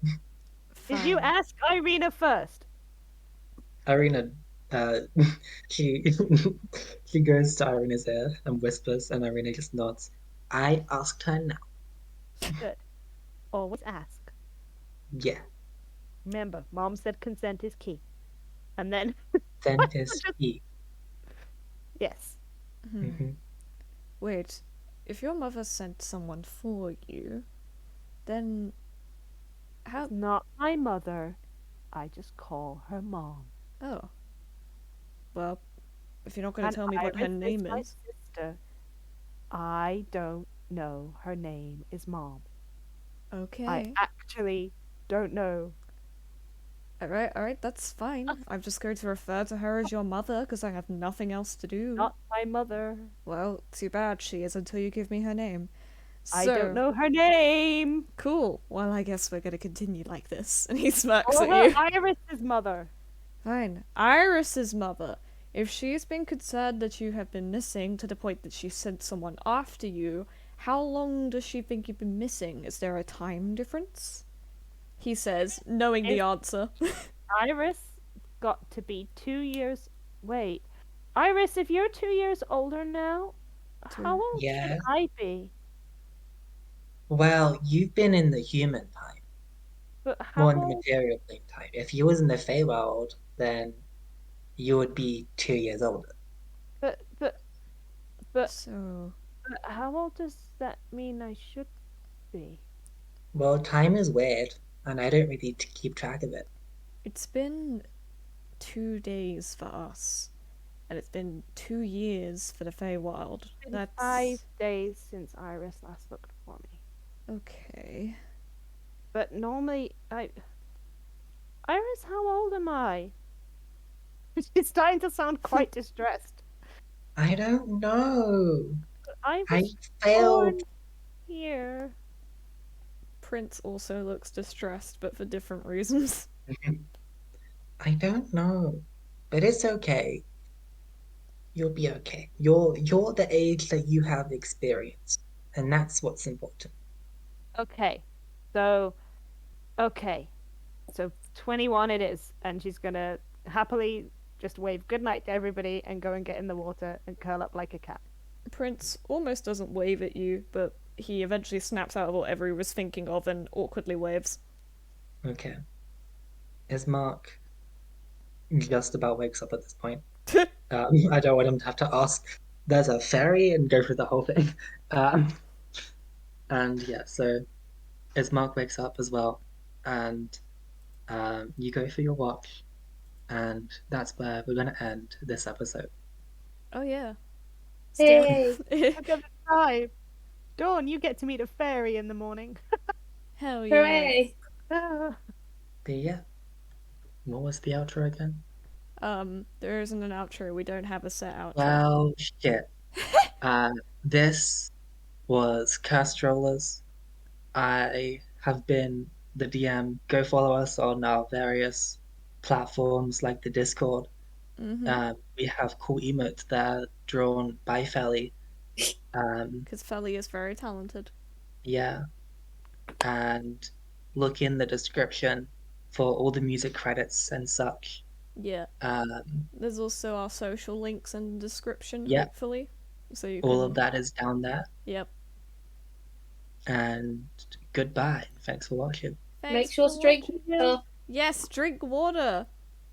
Did you Fine. ask Irina first? Irina, she she goes to Irina's ear and whispers, and Irina just nods. I asked her now. Good. Always ask. Yeah, Remember, Mom said consent is key. And then, then is he. yes. Mhm. Wait, if your mother sent someone for you, then how? Not my mother. I just call her Mom. Oh, well, if you're not going And to tell me what her Iris name my is, sister. I don't know her name is Mom. okay. I actually don't know. All right, that's fine. I'm just going to refer to her as your mother because I have nothing else to do. Not my mother. Well, too bad she is until you give me her name. I So, don't know her name. Cool. Well, I guess we're going to continue like this. And he smirks Or at her you. Iris's mother. Fine. Iris's mother. If she's been concerned that you have been missing to the point that she sent someone after you, how long does she think you've been missing? Is there a time difference? He says, knowing the answer. Iris got to be 2 years. Wait. Iris, if you're 2 years older now, how old Yeah. should I be? Well, you've been in the human time. But more how in the old? material plane time. If you was in the Feywild, then you would be 2 years older. But but So, how old does that mean I should be? Well, time is weird, and I don't really keep track of it. it's been 2 days for us, and it's been 2 years for the Feywild. It's been That's 5 days since Iris last looked for me. okay. But normally, Iris, how old am I? She's starting to sound quite distressed. I don't know. I I was failed. born here. Prince also looks distressed, but for different reasons. I don't know, but it's okay. You'll be okay. You're the age that you have experience, and that's what's important. Okay, okay, so 21 it is, and she's gonna happily just wave goodnight to everybody and go and get in the water and curl up like a cat. Prince almost doesn't wave at you, but he eventually snaps out of whatever he was thinking of and awkwardly waves. Okay. Is Mark just about wakes up at this point? I don't want him to have to ask, there's a fairy, and go through the whole thing. And yeah, so as Mark wakes up as well, and you go for your walk, and that's where we're going to end this episode. Oh yeah. Hey. Look at the time. Dawn, you get to meet a fairy in the morning. Hell yeah. Hooray! Ah. But yeah, what was the outro again? There isn't an outro. We don't have a set outro. Well, shit. This was Castrollers. I have been the DM. Go follow us on our various platforms like the Discord. We have cool emotes there drawn by Feli. Because Feli is very talented. Yeah. And look in the description for all the music credits and such. Yeah. There's also our social links in the description, Yeah. hopefully. So you All can... of that is down there. Yep. And goodbye. Thanks for watching. Thanks Make sure for to drink watching. water. Yes, drink water.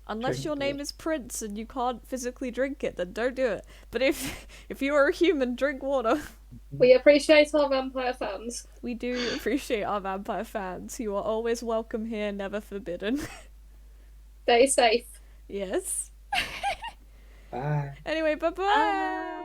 Unless Drink your name water. is Prince and you can't physically drink it, then don't do it. But if you are a human, drink water. We appreciate our vampire fans. We do appreciate our vampire fans. You are always welcome here, never forbidden. Stay safe. Yes. Bye. Anyway, bye-bye.